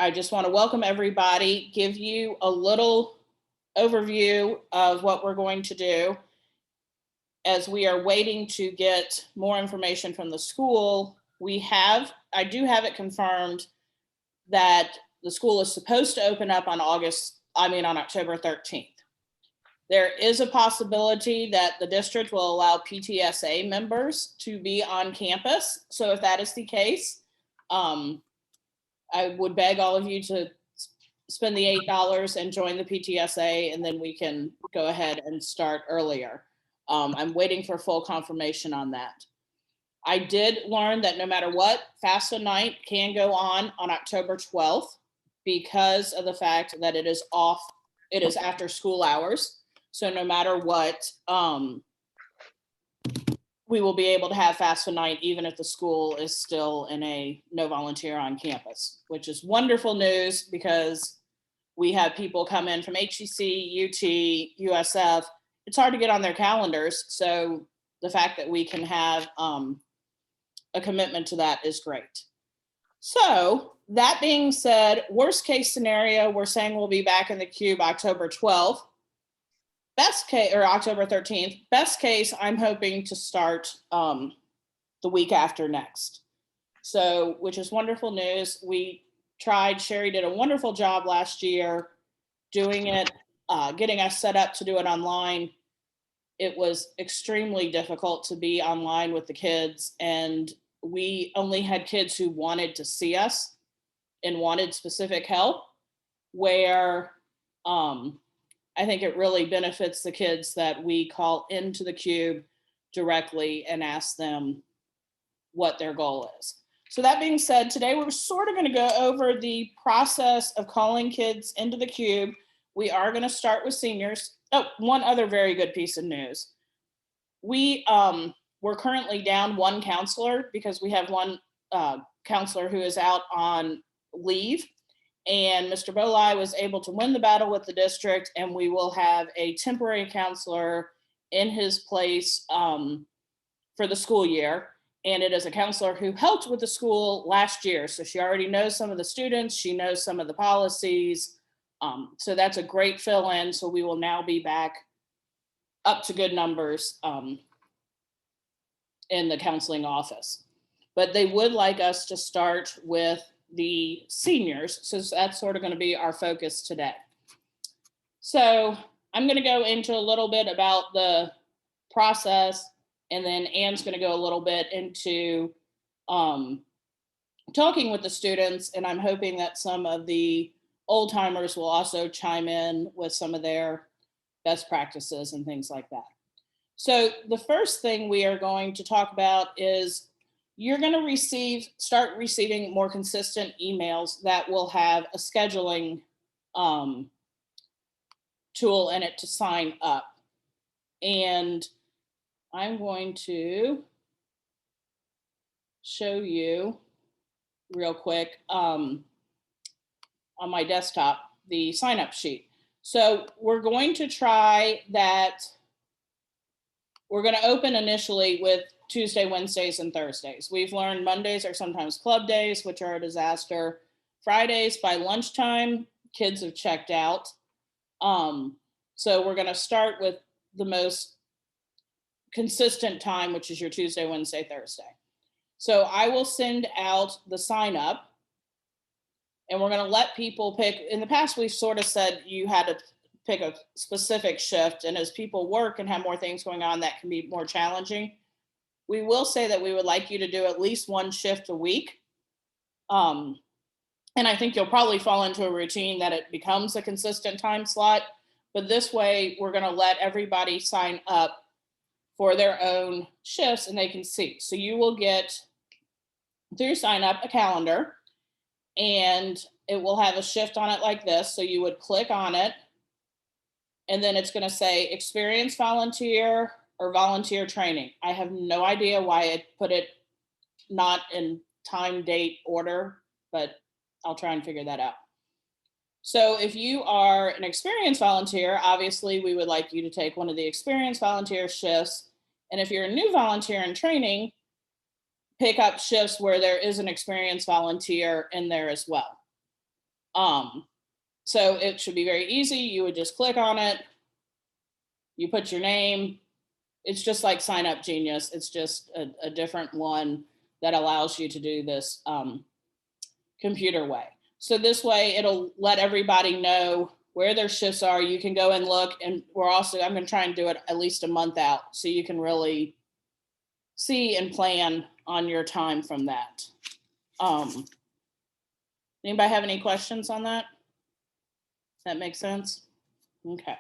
I just want to welcome everybody, give you a little overview of what we're going to do as we are waiting to get more information from the school. I do have it confirmed that the school is supposed to open up on October 13th. There is a possibility that the district will allow PTSA members to be on campus. So if that is the case, I would beg all of you to spend the $8 and join the PTSA, and then we can go ahead and start earlier. I'm waiting for full confirmation on that. I did learn that no matter what, FAFSA night can go on October 12th because of the fact that it is after school hours. So no matter what, we will be able to have FAFSA night even if the school is still in a no volunteer on campus, which is wonderful news because we have people come in from HEC, UT, USF. It's hard to get on their calendars. So the fact that we can have a commitment to that is great. So that being said, worst case scenario, we're saying we'll be back in the Cube October 12th. Best case, or October 13th. Best case, I'm hoping to start the week after next. So, which is wonderful news. We tried, Sherry did a wonderful job last year doing it, getting us set up to do it online. It was extremely difficult to be online with the kids, and we only had kids who wanted to see us and wanted specific help, where I think it really benefits the kids that we call into the Cube directly and ask them what their goal is. So that being said, today we're sort of going to go over the process of calling kids into the Cube. We are going to start with seniors. Oh, one other very good piece of news. We're currently down one counselor because we have one counselor who is out on leave. And Mr. Bolai was able to win the battle with the district, and we will have a temporary counselor in his place for the school year. And it is a counselor who helped with the school last year. So she already knows some of the students, she knows some of the policies. So that's a great fill in. So we will now be back up to good numbers in the counseling office. But they would like us to start with the seniors. So that's sort of going to be our focus today. So I'm going to go into a little bit about the process, and then Anne's going to go a little bit into talking with the students, and I'm hoping that some of the old timers will also chime in with some of their best practices and things like that. So the first thing we are going to talk about is you're going to start receiving more consistent emails that will have a scheduling tool in it to sign up. And I'm going to show you real quick on my desktop, the sign up sheet. So we're going to try that. We're going to open initially with Tuesday, Wednesdays, and Thursdays. We've learned Mondays are sometimes club days, which are a disaster. Fridays by lunchtime, kids have checked out. So we're going to start with the most consistent time, which is your Tuesday, Wednesday, Thursday. So I will send out the sign up, and we're going to let people pick. In the past, we've sort of said you had to pick a specific shift, and as people work and have more things going on, that can be more challenging. We will say that we would like you to do at least one shift a week. And I think you'll probably fall into a routine that it becomes a consistent time slot. But this way, we're going to let everybody sign up for their own shifts and they can see. So you will get, through sign up, a calendar, and it will have a shift on it like this. So you would click on it, and then it's going to say experienced volunteer or volunteer training. I have no idea why it put it not in time, date, order, but I'll try and figure that out. So if you are an experienced volunteer, obviously we would like you to take one of the experienced volunteer shifts. And if you're a new volunteer in training, pick up shifts where there is an experienced volunteer in there as well. So it should be very easy. You would just click on it. You put your name. It's just like Sign Up Genius. It's just a different one that allows you to do this computer way. So this way it'll let everybody know where their shifts are. You can go and look, and I'm going to try and do it at least a month out so you can really see and plan on your time from that. Anybody have any questions on that? Does that make sense? Okay.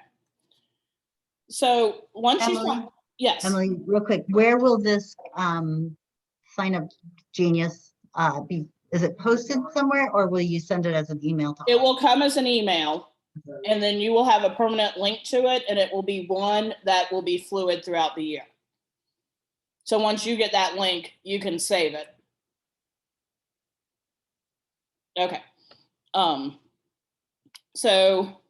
So once Emily, yes. Emily, real quick, where will this Sign Up Genius be? Is it posted somewhere, or will you send it as an email to all? It will come as an email, and then you will have a permanent link to it, and it will be one that will be fluid throughout the year. So once you get that link, you can save it. Okay. So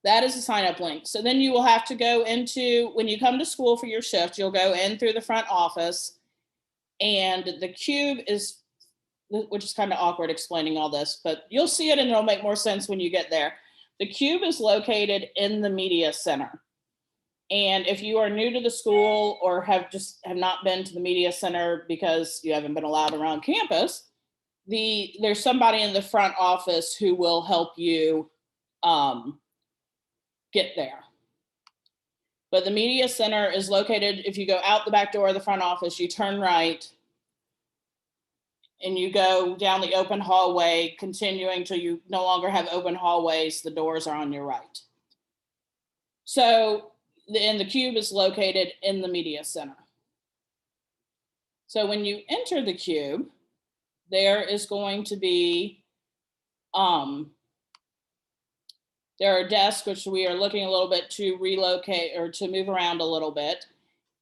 that is a sign up link. So then you will have to go into, when you come to school for your shift, you'll go in through the front office, and the cube is, which is kind of awkward explaining all this, but you'll see it and it'll make more sense when you get there. The cube is located in the media center. And if you are new to the school or have not been to the media center because you haven't been allowed around campus, there's somebody in the front office who will help you get there. But the media center is located, if you go out the back door of the front office, you turn right and you go down the open hallway, continuing till you no longer have open hallways, the doors are on your right. So, and the cube is located in the media center. So when you enter the cube, there is going to be, there are desks, which we are looking a little bit to relocate or to move around a little bit.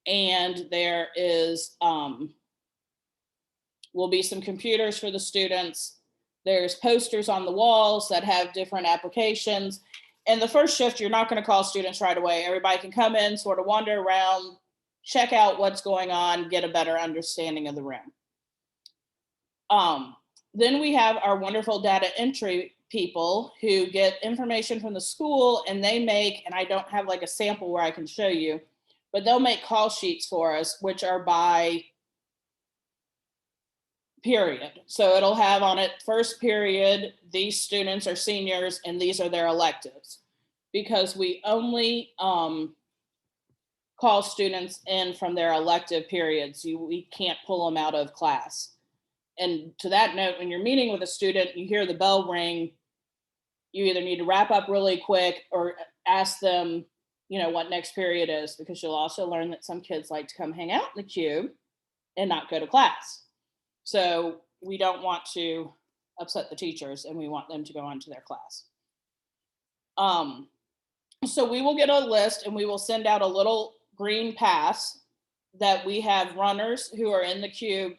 And there is, will be some computers for the students. There's posters on the walls that have different applications. And the first shift, you're not going to call students right away. Everybody can come in, sort of wander around, check out what's going on, get a better understanding of the room. Then we have our wonderful data entry people who get information from the school, and they make, and I don't have like a sample where I can show you, but they'll make call sheets for us, which are by period. So it'll have on it, first period, these students are seniors and these are their electives, because we only call students in from their elective periods. We can't pull them out of class. And to that note, when you're meeting with a student, you hear the bell ring, you either need to wrap up really quick or ask them, what next period is, because you'll also learn that some kids like to come hang out in the cube and not go to class. So we don't want to upset the teachers, and we want them to go on to their class. So we will get a list, and we will send out a little green pass that we have runners who are in the cube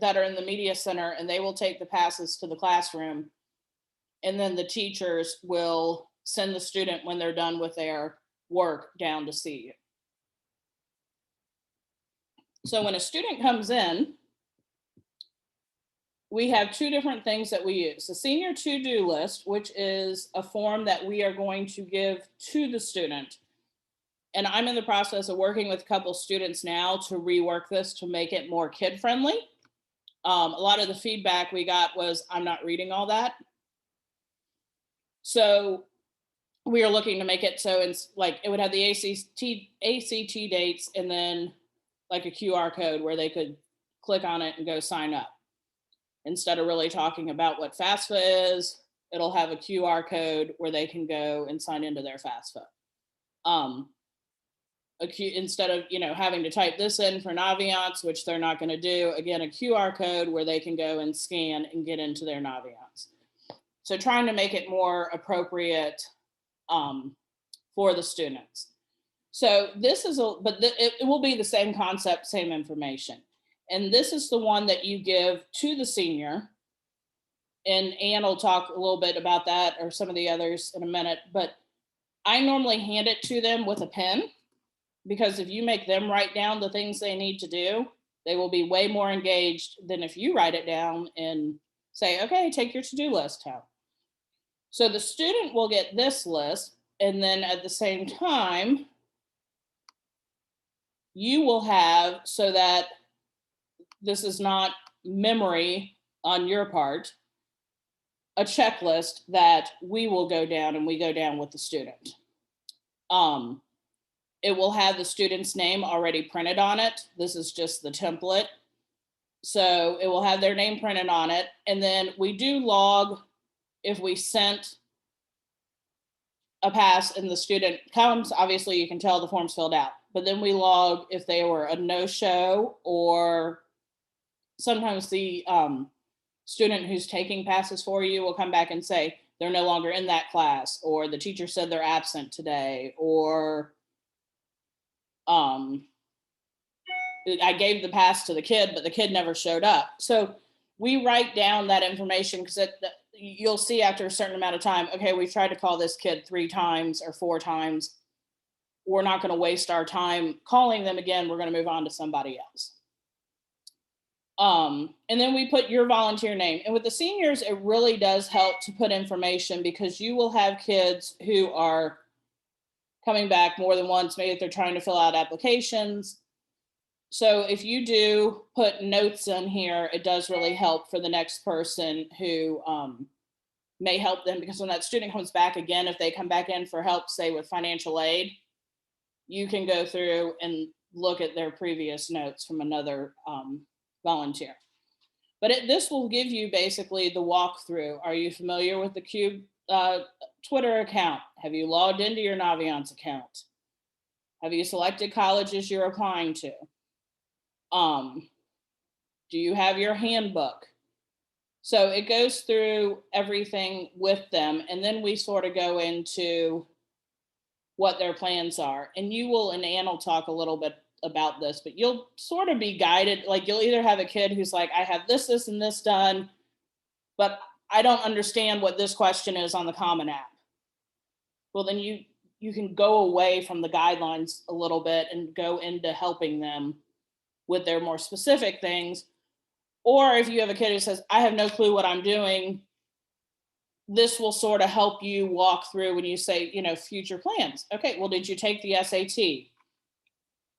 that are in the media center, and they will take the passes to the classroom. And then the teachers will send the student, when they're done with their work, down to see you. So when a student comes in, we have two different things that we use. The senior to-do list, which is a form that we are going to give to the student. And I'm in the process of working with a couple students now to rework this to make it more kid-friendly. A lot of the feedback we got was, I'm not reading all that. So we are looking to make it so it's like, it would have the ACT dates and then like a QR code where they could click on it and go sign up. Instead of really talking about what FAFSA is, it'll have a QR code where they can go and sign into their FAFSA. Instead of having to type this in for Naviance, which they're not going to do, again, a QR code where they can go and scan and get into their Naviance. So trying to make it more appropriate for the students. So this is it will be the same concept, same information. And this is the one that you give to the senior. And Ann will talk a little bit about that, or some of the others, in a minute. But I normally hand it to them with a pen, because if you make them write down the things they need to do, they will be way more engaged than if you write it down and say, okay, take your to-do list home. So the student will get this list, and then at the same time, you will have, so that this is not memory on your part, a checklist that we will go down, and we go down with the student. It will have the student's name already printed on it. This is just the template. So it will have their name printed on it. And then we do log if we sent a pass and the student comes. Obviously you can tell the form's filled out, but then we log if they were a no-show, or sometimes the student who's taking passes for you will come back and say they're no longer in that class, or the teacher said they're absent today, or I gave the pass to the kid, but the kid never showed up. So we write down that information, because you'll see after a certain amount of time, okay, we've tried to call this kid 3 times or 4 times. We're not going to waste our time calling them again. We're going to move on to somebody else. And then we put your volunteer name. And with the seniors, it really does help to put information, because you will have kids who are coming back more than once. Maybe if they're trying to fill out applications. So if you do put notes in here, it does really help for the next person who may help them, because when that student comes back again, if they come back in for help, say with financial aid, you can go through and look at their previous notes from another volunteer. But this will give you basically the walkthrough. Are you familiar with the CUBE Twitter account? Have you logged into your Naviance account? Have you selected colleges you're applying to? Do you have your handbook? So it goes through everything with them, and then we sort of go into what their plans are. And you will, and Ann will talk a little bit about this, but you'll sort of be guided. Like, you'll either have a kid who's like, I have this, this, and this done, but I don't understand what this question is on the Common App. Well, then you can go away from the guidelines a little bit and go into helping them with their more specific things. Or if you have a kid who says, I have no clue what I'm doing, this will sort of help you walk through when you say, future plans. Okay, well, did you take the SAT?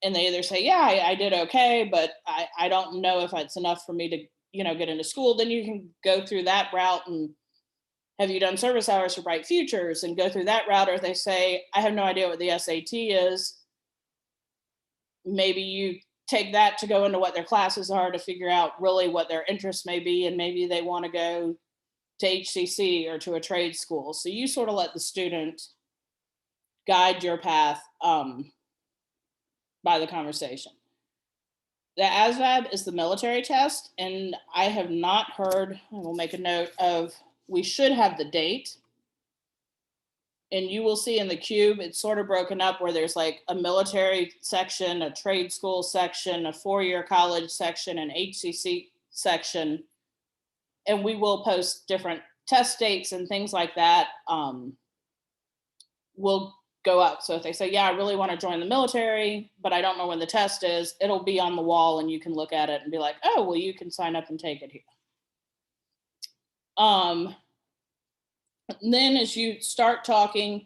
And they either say, yeah, I did okay, but I don't know if it's enough for me to, get into school. Then you can go through that route. And have you done service hours for Bright Futures, and go through that route? Or if they say, I have no idea what the SAT is, maybe you take that to go into what their classes are to figure out really what their interests may be. And maybe they want to go to HCC or to a trade school. So you sort of let the student guide your path by the conversation. The Asvab is the military test, and I have not heard, I will make a note of, we should have the date. And you will see in the CUBE, it's sort of broken up where there's like a military section, a trade school section, a 4-year college section, an HCC section. And we will post different test dates and things like that will go up. So if they say, yeah, I really want to join the military, but I don't know when the test is, it'll be on the wall and you can look at it and be like, oh, well, you can sign up and take it here. Then as you start talking,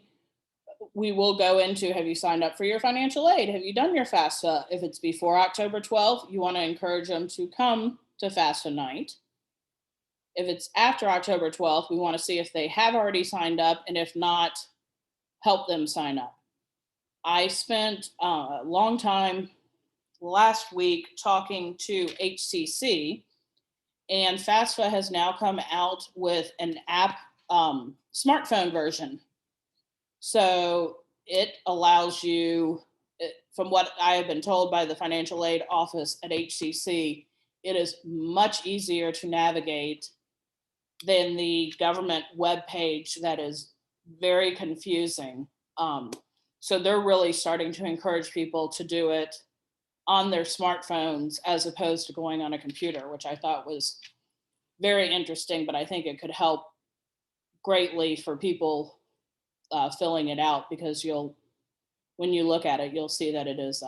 we will go into, have you signed up for your financial aid? Have you done your FAFSA? If it's before October 12th, you want to encourage them to come to FAFSA night. If it's after October 12th, we want to see if they have already signed up, and if not, help them sign up. I spent a long time last week talking to HCC, and FAFSA has now come out with an app, smartphone version. So it allows you, from what I have been told by the financial aid office at HCC, it is much easier to navigate than the government webpage that is very confusing. So they're really starting to encourage people to do it on their smartphones as opposed to going on a computer, which I thought was very interesting, but I think it could help greatly for people filling it out, because when you look at it, you'll see that it is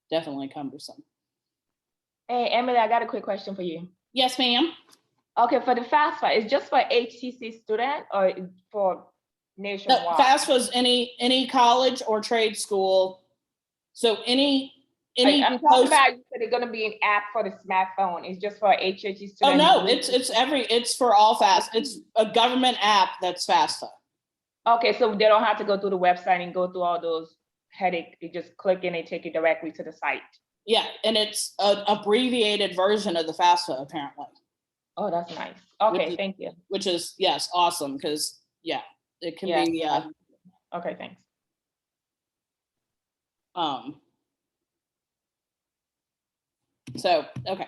definitely cumbersome. Hey, Emily, I got a quick question for you. Yes, ma'am. Okay, for the FAFSA, it's just for HTC student or for No, nationwide? FAFSA's any college or trade school. So any I'm talking post. about, you said it's gonna be an app for the smartphone. It's just for HHE students. Oh no, it's for all FAFSA. It's a government app that's FAFSA. Okay, so they don't have to go through the website and go through all those headache. They just click and they take you directly to the site. Yeah, and it's an abbreviated version of the FAFSA apparently. Oh, that's nice. Okay, thank you. Which is, yes, awesome, because yeah, it can be okay, thanks. So okay,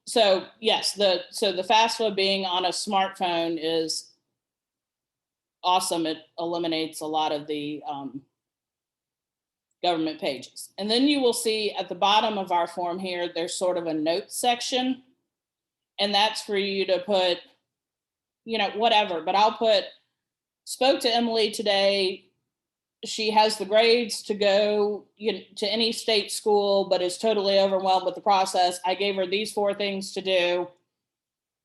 so yes, the FAFSA being on a smartphone is awesome. It eliminates a lot of the government pages. And then you will see at the bottom of our form here, there's sort of a notes section. And that's for you to put, you know, whatever, but I'll put, spoke to Emily today. She has the grades to go to any state school, but is totally overwhelmed with the process. I gave her these 4 things to do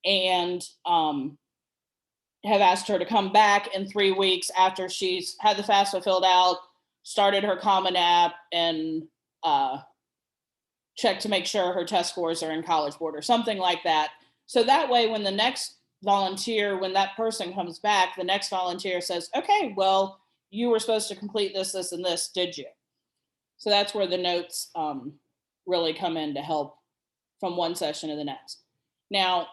and have asked her to come back in 3 weeks after she's had the FAFSA filled out, started her Common App, and checked to make sure her test scores are in College Board or something like that. So that way, when the next volunteer, when that person comes back, the next volunteer says, okay, well, you were supposed to complete this, this, and this, did you? So that's where the notes really come in to help from one session to the next. Now,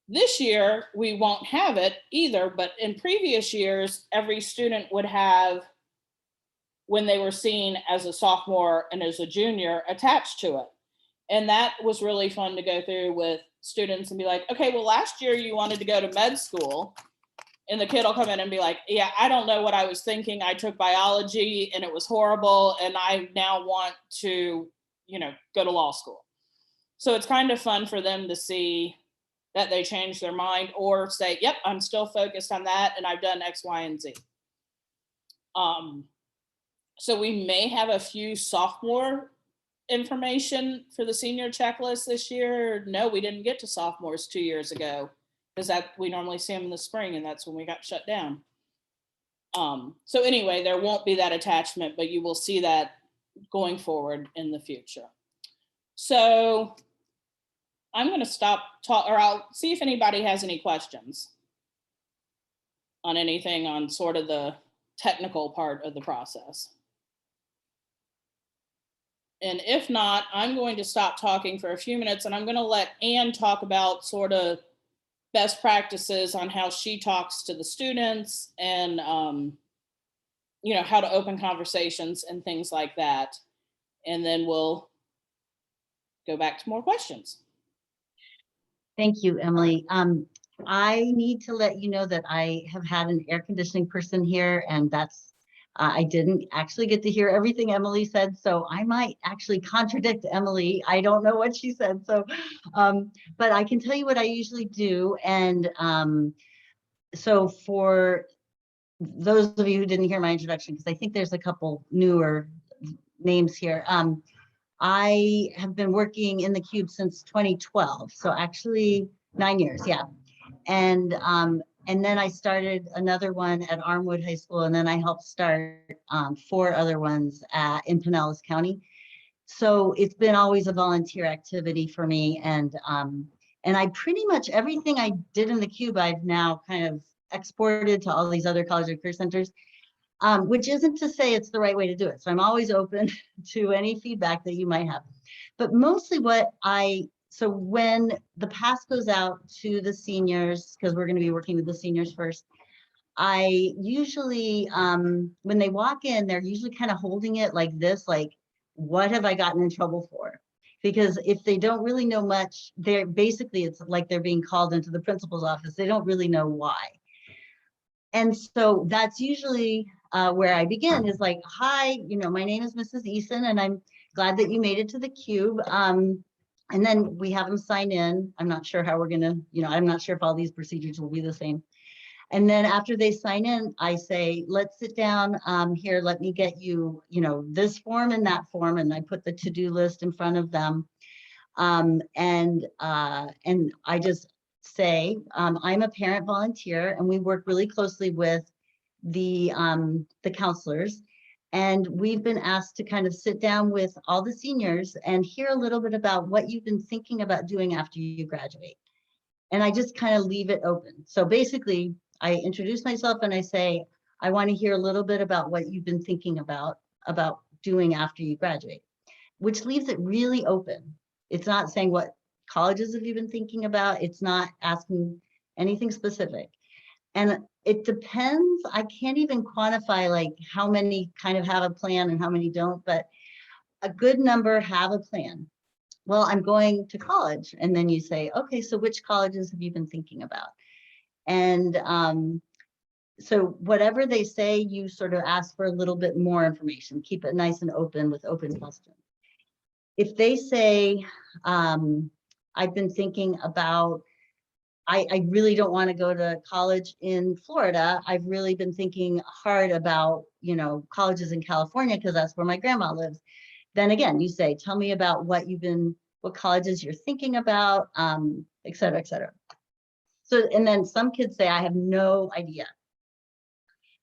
this year, we won't have it either, but in previous years, every student would have, when they were seen as a sophomore and as a junior, attached to it. And that was really fun to go through with students and be like, okay, well, last year you wanted to go to med school. And the kid will come in and be like, yeah, I don't know what I was thinking. I took biology and it was horrible. And I now want to, you know, go to law school. So it's kind of fun for them to see that they change their mind or say, yep, I'm still focused on that. And I've done X, Y, and Z. So we may have a few sophomore information for the senior checklist this year. No, we didn't get to sophomores 2 years ago because that we normally see them in the spring and that's when we got shut down. So anyway, there won't be that attachment, but you will see that going forward in the future. So I'm going to stop or I'll see if anybody has any questions on anything on sort of the technical part of the process. And if not, I'm going to stop talking for a few minutes and I'm going to let Anne talk about sort of best practices on how she talks to the students and, you know, how to open conversations and things like that. And then we'll go back to more questions. Thank you, Emily. I need to let you know that I have had an air conditioning person here, and that's, I didn't actually get to hear everything Emily said, so I might actually contradict Emily. I don't know what she said, so, but I can tell you what I usually do. And so for those of you who didn't hear my introduction, because I think there's a couple newer names here, I have been working in the Cube since 2012, so actually 9 years, yeah. And then I started another one at Armwood High School, and then I helped start 4 other ones in Pinellas County. So it's been always a volunteer activity for me, and I pretty much everything I did in the Cube, I've now kind of exported to all these other college and career centers. Which isn't to say it's the right way to do it. So I'm always open to any feedback that you might have. But mostly so when the pass goes out to the seniors, because we're going to be working with the seniors first, I usually, when they walk in, they're usually kind of holding it like this, like, what have I gotten in trouble for? Because if they don't really know much, they're basically, it's like they're being called into the principal's office. They don't really know why. And so that's usually where I begin is like, hi, you know, my name is Mrs. Eason, and I'm glad that you made it to the Cube. And then we have them sign in. I'm not sure how we're going to, you know, I'm not sure if all these procedures will be the same. And then after they sign in, I say, let's sit down here. Let me get you, you know, this form and that form. And I put the to-do list in front of them. And I just say, I'm a parent volunteer, and we work really closely with the counselors. And we've been asked to kind of sit down with all the seniors and hear a little bit about what you've been thinking about doing after you graduate. And I just kind of leave it open. So basically, I introduce myself and I say, I want to hear a little bit about what you've been thinking about doing after you graduate, which leaves it really open. It's not saying what colleges have you been thinking about. It's not asking anything specific. And it depends. I can't even quantify like how many kind of have a plan and how many don't, but a good number have a plan. Well, I'm going to college. And then you say, okay, so which colleges have you been thinking about? And so whatever they say, you sort of ask for a little bit more information, keep it nice and open with open questions. If they say, I've been thinking about, I really don't want to go to college in Florida. I've really been thinking hard about, you know, colleges in California because that's where my grandma lives. Then again, you say, tell me about what colleges you're thinking about, et cetera, et cetera. So, and then some kids say, I have no idea.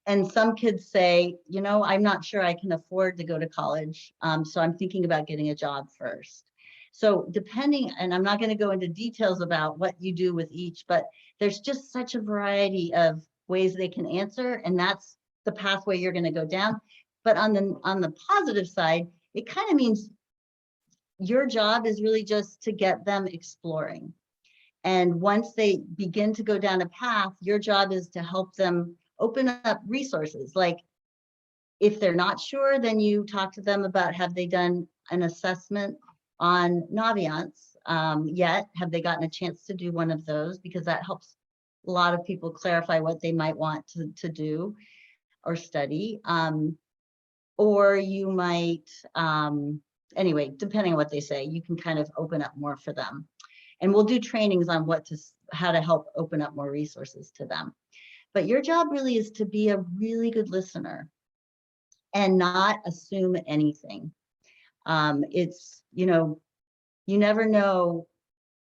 And some kids say, you know, I'm not sure I can afford to go to college. So I'm thinking about getting a job first. So depending, and I'm not going to go into details about what you do with each, but there's just such a variety of ways they can answer. And that's the pathway you're going to go down. But on the positive side, it kind of means your job is really just to get them exploring. And once they begin to go down a path, your job is to help them open up resources. Like if they're not sure, then you talk to them about, have they done an assessment on Naviance yet? Have they gotten a chance to do one of those? Because that helps a lot of people clarify what they might want to do or study. Or you might, anyway, depending on what they say, you can kind of open up more for them. And we'll do trainings on how to help open up more resources to them. But your job really is to be a really good listener and not assume anything. It's, you know, you never know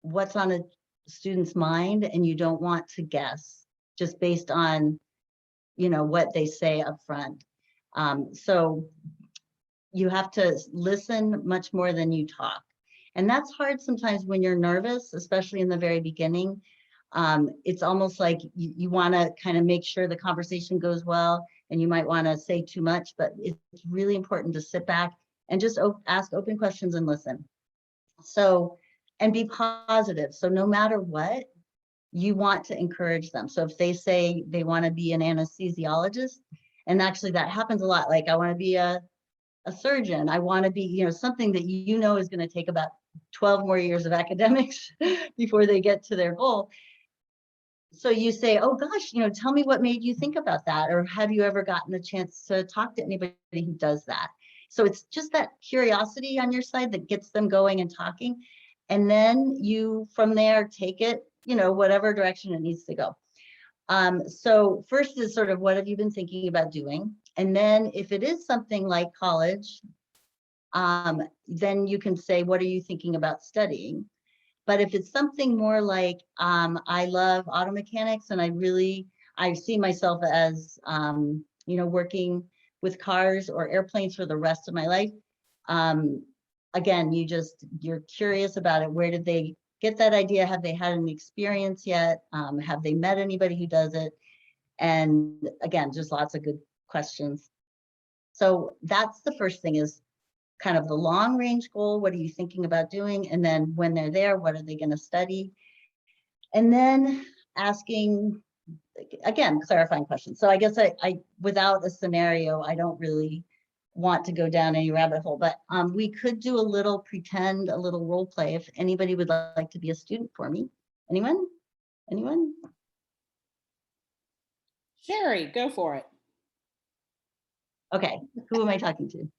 what's on a student's mind, and you don't want to guess just based on, you know, what they say up front. So you have to listen much more than you talk. And that's hard sometimes when you're nervous, especially in the very beginning. It's almost like you want to kind of make sure the conversation goes well, and you might want to say too much, but it's really important to sit back and just ask open questions and listen. So, and be positive. So no matter what, you want to encourage them. So if they say they want to be an anesthesiologist, and actually that happens a lot, like I want to be a surgeon, I want to be, you know, something that you know is going to take about 12 more years of academics before they get to their goal. So you say, oh gosh, you know, tell me what made you think about that, or have you ever gotten a chance to talk to anybody who does that? So it's just that curiosity on your side that gets them going and talking. And then you, from there, take it, you know, whatever direction it needs to go. So first is sort of, what have you been thinking about doing? And then if it is something like college, then you can say, what are you thinking about studying? But if it's something more like, I love auto mechanics, and I see myself as, you know, working with cars or airplanes for the rest of my life. Again, you're curious about it. Where did they get that idea? Have they had an experience yet? Have they met anybody who does it? And again, just lots of good questions. So that's the first thing, is kind of the long range goal. What are you thinking about doing? And then when they're there, what are they going to study? And then asking, again, clarifying questions. So I guess I without a scenario, I don't really want to go down any rabbit hole, but we could do a little role play if anybody would like to be a student for me. Anyone? Sherry, go for it. Okay, who am I talking to?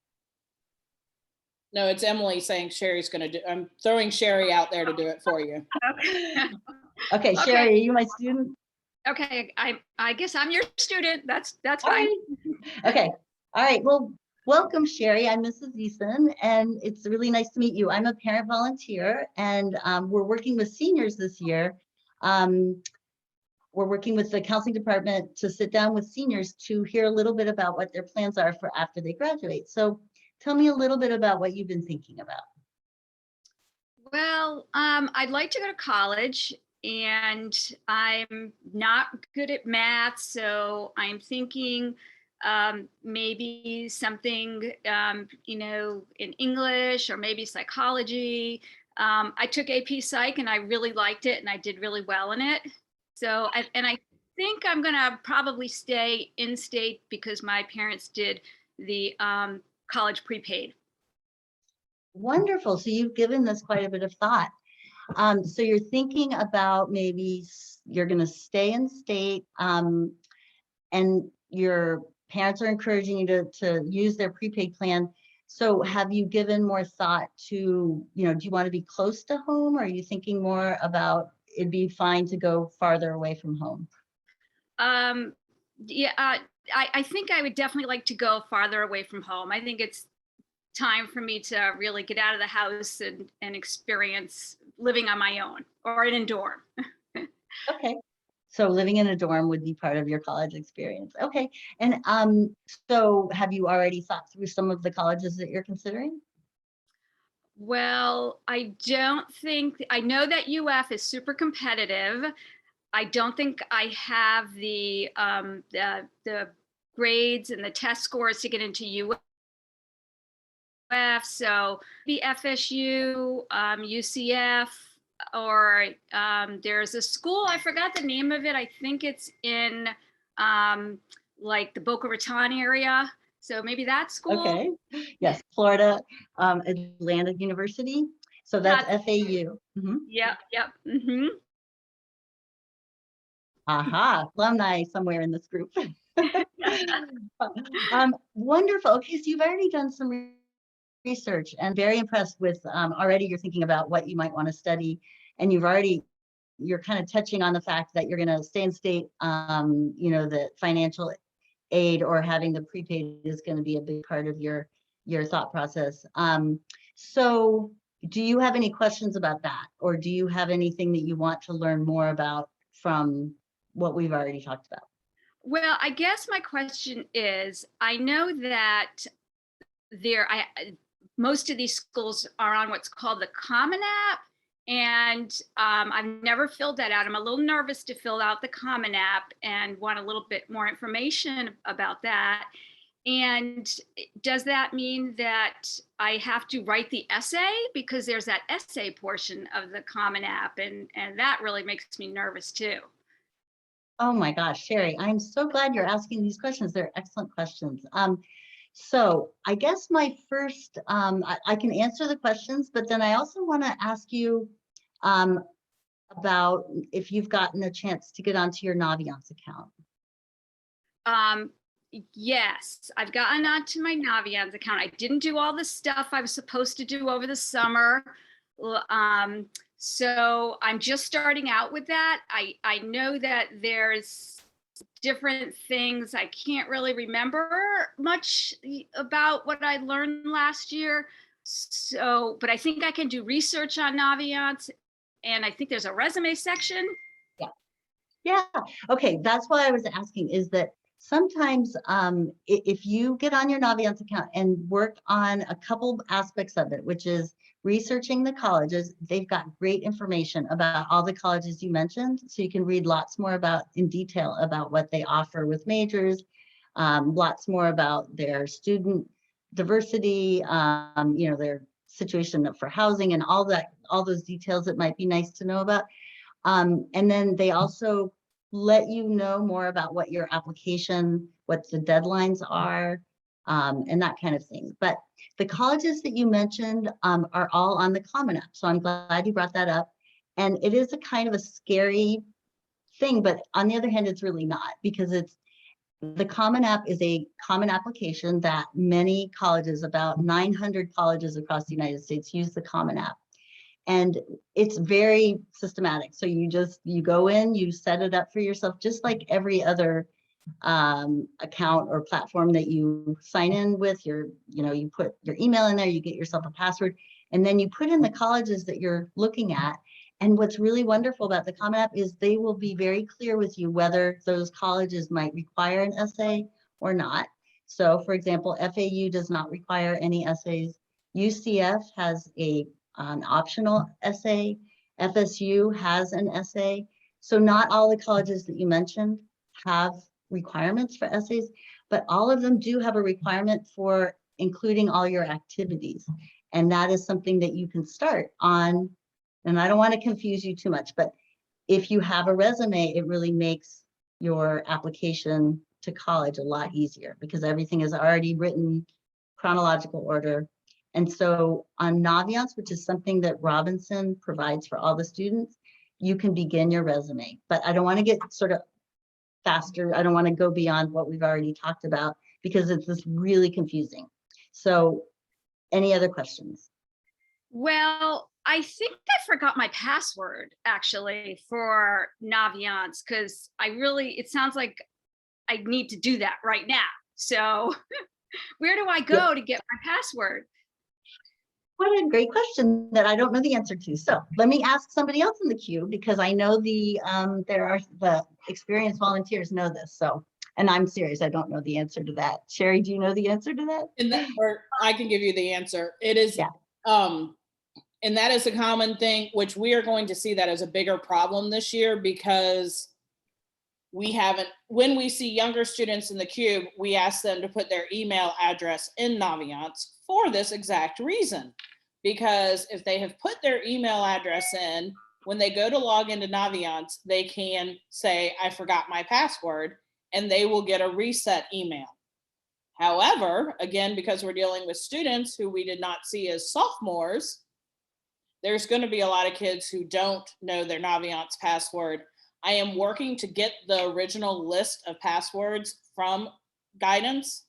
No, it's Emily saying Sherry's going to do, I'm throwing Sherry out there to do it for you. Okay, Sherry, are you my student? Okay, I guess I'm your student. That's fine. Right. Okay, all right, well, welcome, Sherry. I'm Mrs. Eason, and it's really nice to meet you. I'm a parent volunteer, and we're working with seniors this year We're working with the counseling department to sit down with seniors to hear a little bit about what their plans are for after they graduate. So tell me a little bit about what you've been thinking about. Well, I'd like to go to college, and I'm not good at math, so I'm thinking maybe something, in English or maybe psychology. I took AP Psych and I really liked it, and I did really well in it. So, and I think I'm gonna probably stay in state because my parents did the college prepaid. Wonderful. So you've given this quite a bit of thought. So you're thinking about maybe you're going to stay in state, and your parents are encouraging you to use their prepaid plan. So have you given more thought to, do you want to be close to home, or are you thinking more about it'd be fine to go farther away from home? Yeah, I think I would definitely like to go farther away from home. I think it's time for me to really get out of the house and experience living on my own or in a dorm. Okay. So living in a dorm would be part of your college experience. Okay. And so have you already thought through some of the colleges that you're considering? Well, I know that UF is super competitive. I don't think I have the grades and the test scores to get into UF. So the FSU, UCF, or there's a school, I forgot the name of it. I think it's in like the Boca Raton area. So maybe that school. Okay. Yes, Florida Atlantic University. So that's FAU. Mhm. Yep. Mm-hmm. Aha, alumni somewhere in this group. Wonderful. Okay, so you've already done some research, and very impressed with already you're thinking about what you might want to study, and you're kind of touching on the fact that you're going to stay in state. The financial aid or having the prepaid is going to be a big part of your thought process. So do you have any questions about that, or do you have anything that you want to learn more about from what we've already talked about? Well, I guess my question is, I know that most of these schools are on what's called the Common App, and I've never filled that out. I'm a little nervous to fill out the Common App and want a little bit more information about that. And does that mean that I have to write the essay? Because there's that essay portion of the Common App, and that really makes me nervous too. Oh my gosh, Sherry, I'm so glad you're asking these questions. They're excellent questions. So I guess my first, I can answer the questions, but then I also want to ask you about if you've gotten a chance to get onto your Naviance account. Yes, I've gotten onto my Naviance account. I didn't do all the stuff I was supposed to do over the summer. So I'm just starting out with that. I know that there's different things. I can't really remember much about what I learned last year. So, but I think I can do research on Naviance, and I think there's a resume section. Yeah. Okay. That's why I was asking, is that sometimes if you get on your Naviance account and work on a couple aspects of it, which is researching the colleges, they've got great information about all the colleges you mentioned. So you can read lots more in detail about what they offer with majors, lots more about their student diversity, their situation for housing and all those details that might be nice to know about. And then they also let you know more about what your application, what the deadlines are, and that kind of thing. But the colleges that you mentioned are all on the Common App. So I'm glad you brought that up. And it is a kind of a scary thing, but on the other hand, it's really not, because the Common App is a common application that many colleges, about 900 colleges across the United States, use the Common App. And it's very systematic. So you go in, you set it up for yourself, just like every other account or platform that you sign in with. You put your email in there, you get yourself a password, and then you put in the colleges that you're looking at. And what's really wonderful about the Common App is they will be very clear with you whether those colleges might require an essay or not. So for example, FAU does not require any essays. UCF has an optional essay. FSU has an essay. So not all the colleges that you mentioned have requirements for essays, but all of them do have a requirement for including all your activities. And that is something that you can start on. And I don't want to confuse you too much, but if you have a resume, it really makes your application to college a lot easier because everything is already written chronological order. And so on Naviance, which is something that Robinson provides for all the students, you can begin your resume. But I don't want to get sort of faster. I don't want to go beyond what we've already talked about because it's just really confusing. So any other questions? Well, I think I forgot my password actually for Naviance because it sounds like I need to do that right now. So where do I go to get my password? What a great question that I don't know the answer to. So let me ask somebody else in the queue because I know the experienced volunteers know this. So, and I'm serious, I don't know the answer to that. Sherry, do you know the answer to that? Or I can give you the answer. It is, and that is a common thing, which we are going to see that as a bigger problem this year because when we see younger students in the Cube, we ask them to put their email address in Naviance for this exact reason. Because if they have put their email address in, when they go to log into Naviance, they can say, I forgot my password, and they will get a reset email. However, again, because we're dealing with students who we did not see as sophomores, there's going to be a lot of kids who don't know their Naviance password. I am working to get the original list of passwords from guidance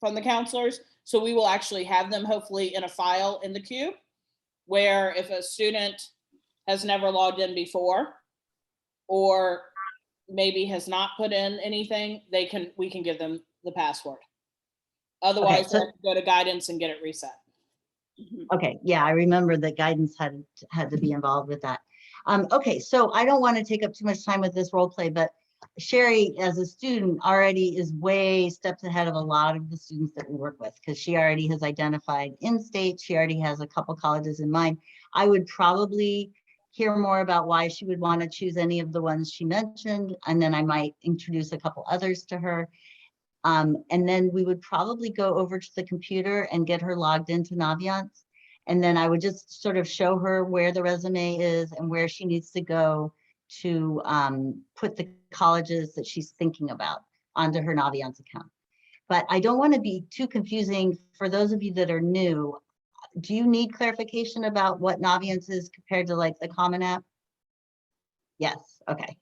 from the counselors. So we will actually have them hopefully in a file in the Cube where if a student has never logged in before or maybe has not put in anything, we can give them the password. Otherwise, they'll go to guidance and get it reset. Okay, yeah, I remember that guidance had to be involved with that. Okay, so I don't want to take up too much time with this role play, but Sherry, as a student, already is way steps ahead of a lot of the students that we work with because she already has identified in-state. She already has a couple colleges in mind. I would probably hear more about why she would want to choose any of the ones she mentioned, and then I might introduce a couple others to her. And then we would probably go over to the computer and get her logged into Naviance. And then I would just sort of show her where the resume is and where she needs to go to put the colleges that she's thinking about onto her Naviance account. But I don't want to be too confusing for those of you that are new. Do you need clarification about what Naviance is compared to like the Common App? Yes, okay.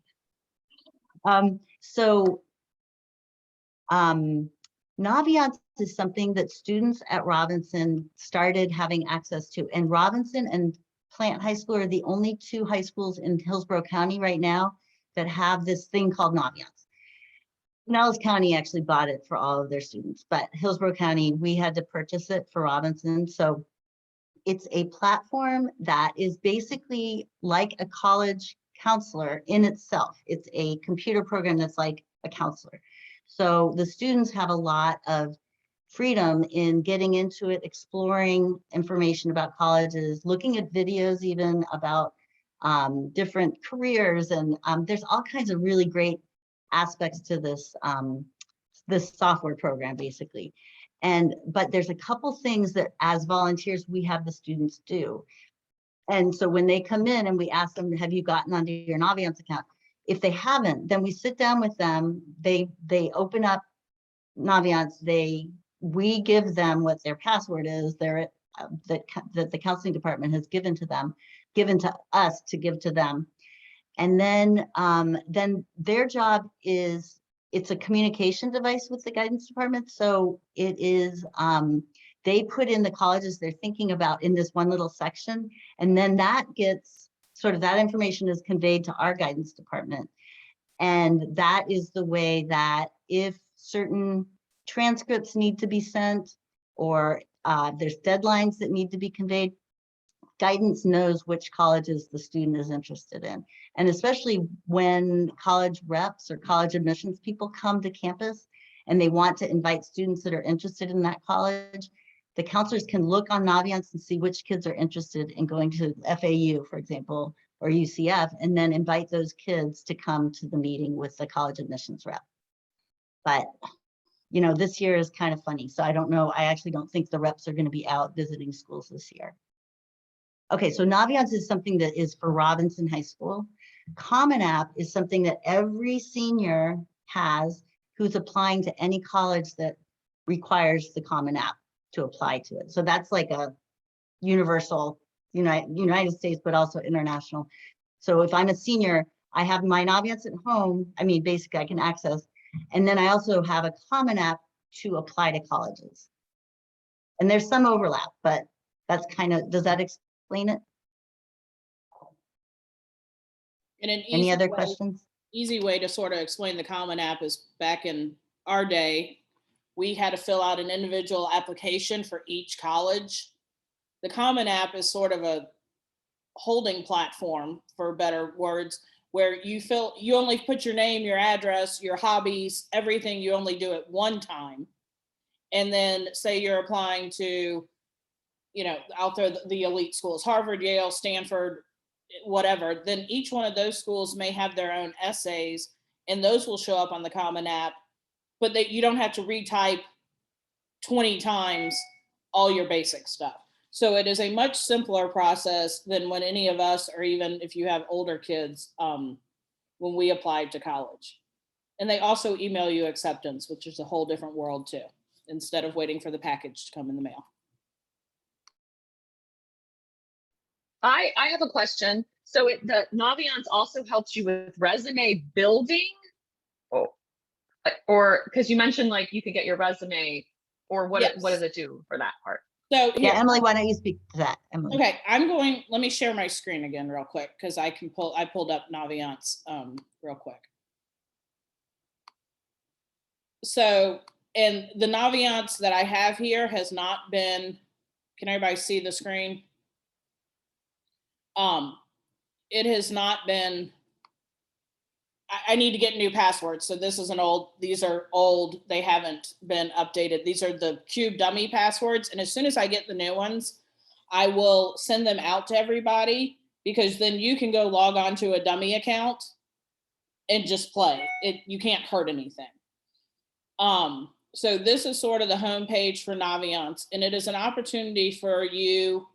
Naviance is something that students at Robinson started having access to, and Robinson and Plant High School are the only two high schools in Hillsborough County right now that have this thing called Naviance. Pinellas County actually bought it for all of their students, but Hillsborough County, we had to purchase it for Robinson. So it's a platform that is basically like a college counselor in itself. It's a computer program that's like a counselor. So the students have a lot of freedom in getting into it, exploring information about colleges, looking at videos even about different careers. And there's all kinds of really great aspects to this, this software program, basically. But there's a couple things that as volunteers, we have the students do. And so when they come in and we ask them, have you gotten onto your Naviance account? If they haven't, then we sit down with them, they open up Naviance, we give them what their password is, that the counseling department has given to us to give to them. And then their job is, it's a communication device with the guidance department. So it is, they put in the colleges they're thinking about in this one little section. And then that gets sort of, that information is conveyed to our guidance department. And that is the way that if certain transcripts need to be sent or there's deadlines that need to be conveyed, guidance knows which colleges the student is interested in. And especially when college reps or college admissions people come to campus and they want to invite students that are interested in that college, the counselors can look on Naviance and see which kids are interested in going to FAU, for example, or UCF, and then invite those kids to come to the meeting with the college admissions rep. But, you know, this year is kind of funny. So I don't know. I actually don't think the reps are going to be out visiting schools this year. Okay, so Naviance is something that is for Robinson High School. Common App is something that every senior has who's applying to any college that requires the Common App to apply to it. So that's like a universal United States, but also international. So if I'm a senior, I have my Naviance at home. I mean, basically I can access, and then I also have a Common App to apply to colleges. And there's some overlap, but that's kind of, does that explain it? And an Any other way, questions? easy way to sort of explain the Common App is back in our day, we had to fill out an individual application for each college. The Common App is sort of a holding platform, for better words, where you only put your name, your address, your hobbies, everything. You only do it one time. And then say you're applying to, you know, out there, the elite schools, Harvard, Yale, Stanford, whatever, then each one of those schools may have their own essays, and those will show up on the Common App, but that you don't have to retype 20 times all your basic stuff. So it is a much simpler process than when any of us, or even if you have older kids, when we applied to college. And they also email you acceptance, which is a whole different world too, instead of waiting for the package to come in the mail. I have a question. So the Naviance also helps you with resume building, or because you mentioned like you could get your resume, or what? Yes. What does it do for that part? So Yeah, here, Emily, why don't you speak to that, Emily? okay, let me share my screen again real quick, because I pulled up Naviance real quick. So, and the Naviance that I have here has not been, can everybody see the screen? It has not been, I need to get new passwords. So this is these are old, they haven't been updated. These are the Cube dummy passwords. And as soon as I get the new ones, I will send them out to everybody, because then you can go log on to a dummy account and just play it. You can't hurt anything. So this is sort of the homepage for Naviance, and it is an opportunity for you.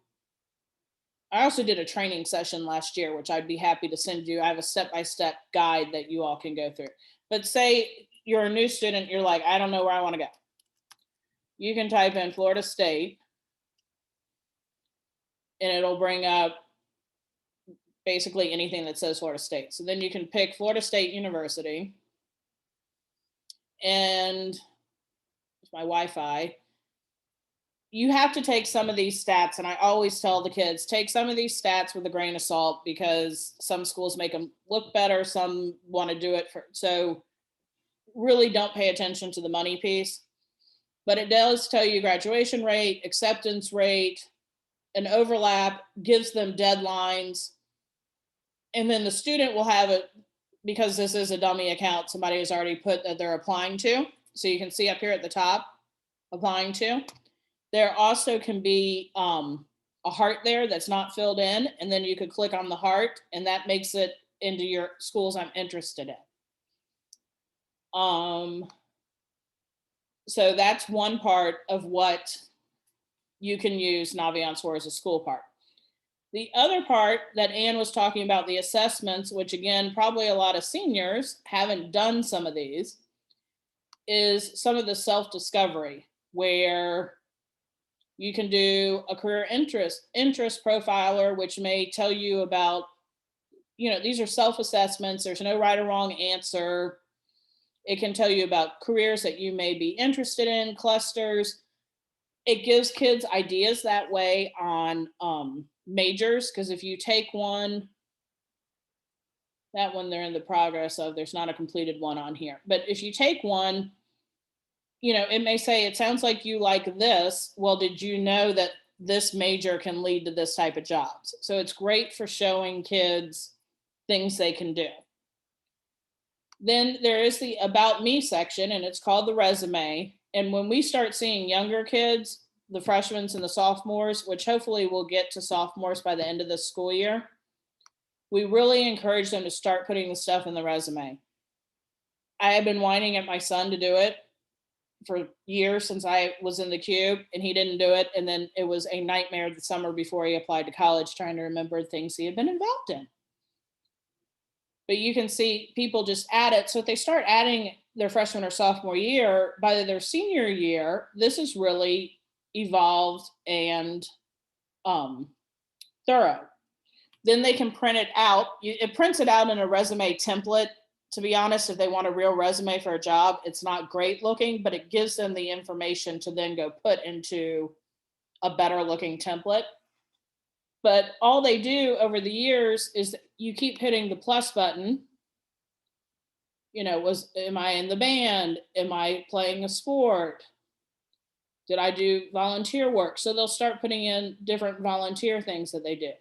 I also did a training session last year, which I'd be happy to send you. I have a step-by-step guide that you all can go through. But say you're a new student, you're like, I don't know where I want to go. You can type in Florida State, and it'll bring up basically anything that says Florida State. So then you can pick Florida State University, and it's my Wi-Fi. You have to take some of these stats, and I always tell the kids, take some of these stats with a grain of salt, because some schools make them look better, some want to do it for, so really don't pay attention to the money piece. But it does tell you graduation rate, acceptance rate, an overlap, gives them deadlines, and then the student will have it, because this is a dummy account, somebody has already put that they're applying to. So you can see up here at the top, applying to. There also can be a heart there that's not filled in, and then you could click on the heart, and that makes it into your schools I'm interested in. So that's one part of what you can use Naviance for as a school part. The other part that Ann was talking about, the assessments, which again, probably a lot of seniors haven't done some of these, is some of the self-discovery, where you can do a career interest profiler, which may tell you about, you know, these are self-assessments. There's no right or wrong answer. It can tell you about careers that you may be interested in, clusters. It gives kids ideas that way on majors, because if you take one, that one they're in the progress of, there's not a completed one on here. But if you take one, you know, it may say, it sounds like you like this. Well, did you know that this major can lead to this type of jobs. So it's great for showing kids things they can do. Then there is the About Me section, and it's called the resume. And when we start seeing younger kids, the freshmen and the sophomores, which hopefully we'll get to sophomores by the end of this school year, we really encourage them to start putting the stuff in the resume. I have been whining at my son to do it for years since I was in the Cube, and he didn't do it. And then it was a nightmare the summer before he applied to college, trying to remember things he had been involved in. But you can see people just add it. So if they start adding their freshman or sophomore year, by their senior year, this is really evolved and thorough. Then they can print it out. It prints it out in a resume template. To be honest, if they want a real resume for a job, it's not great looking, but it gives them the information to then go put into a better looking template. But all they do over the years is you keep hitting the plus button. You know, am I in the band? Am I playing a sport? Did I do volunteer work? So they'll start putting in different volunteer things that they did.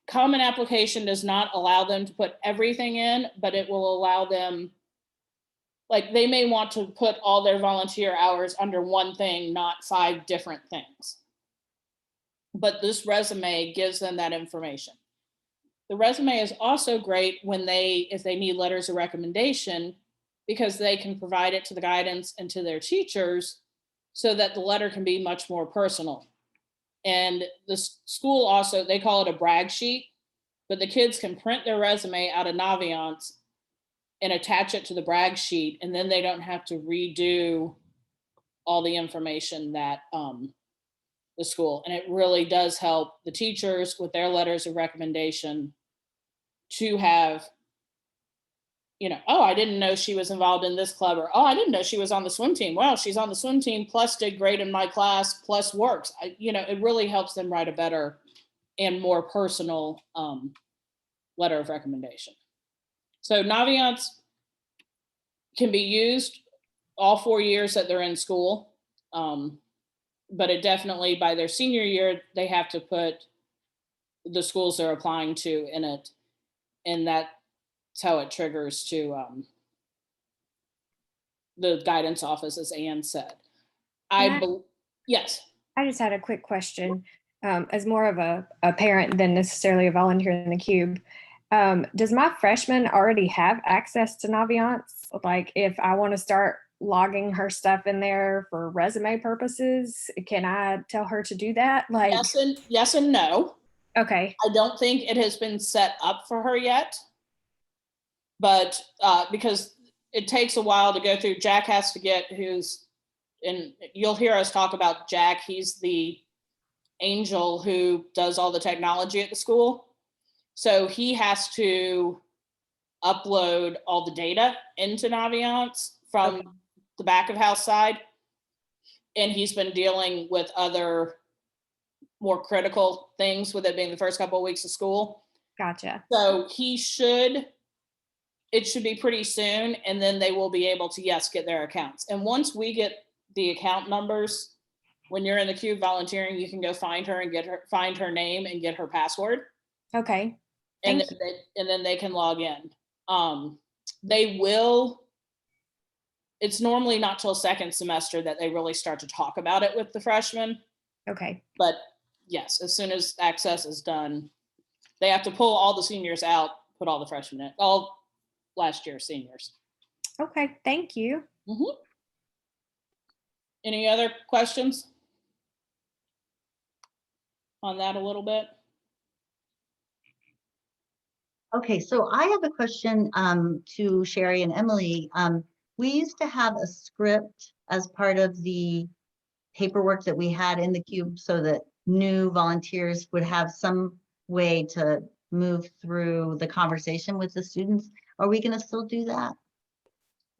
Common Application does not allow them to put everything in, but it will allow them, like they may want to put all their volunteer hours under one thing, not 5 different things. But this resume gives them that information. The resume is also great when if they need letters of recommendation, because they can provide it to the guidance and to their teachers so that the letter can be much more personal. And the school also, they call it a brag sheet, but the kids can print their resume out of Naviance and attach it to the brag sheet, and then they don't have to redo all the information that the school. And it really does help the teachers with their letters of recommendation to have, you know, oh, I didn't know she was involved in this club, or, oh, I didn't know she was on the swim team. Well, she's on the swim team, plus did great in my class, plus works. You know, it really helps them write a better and more personal letter of recommendation. So Naviance can be used all 4 years that they're in school. But it definitely, by their senior year, they have to put the schools they're applying to in it. And that's how it triggers to the guidance office, as Ann said. Yes. I just had a quick question. As more of a parent than necessarily a volunteer in the Cube, does my freshman already have access to Naviance? Like if I want to start logging her stuff in there for resume purposes, can I tell her to do that? Like yes and no. Okay. I don't think it has been set up for her yet, but because it takes a while to go through. Jack has to get and you'll hear us talk about Jack. He's the angel who does all the technology at the school. So he has to upload all the data into Naviance from the back of house side. And he's been dealing with other more critical things, with it being the first couple of weeks of school. Gotcha. So it should be pretty soon. And then they will be able to, yes, get their accounts. And once we get the account numbers, when you're in the Cube volunteering, you can go find her and find her name and get her password. Okay. And then they can log in. It's normally not till second semester that they really start to talk about it with the freshmen. Okay. But yes, as soon as access is done, they have to pull all the seniors out, put all the freshmen in, all last year seniors. Okay. Thank you. Mm-hmm. Any other questions on that a little bit? Okay, so I have a question to Sherry and Emily. We used to have a script as part of the paperwork that we had in the Cube so that new volunteers would have some way to move through the conversation with the students. Are we going to still do that?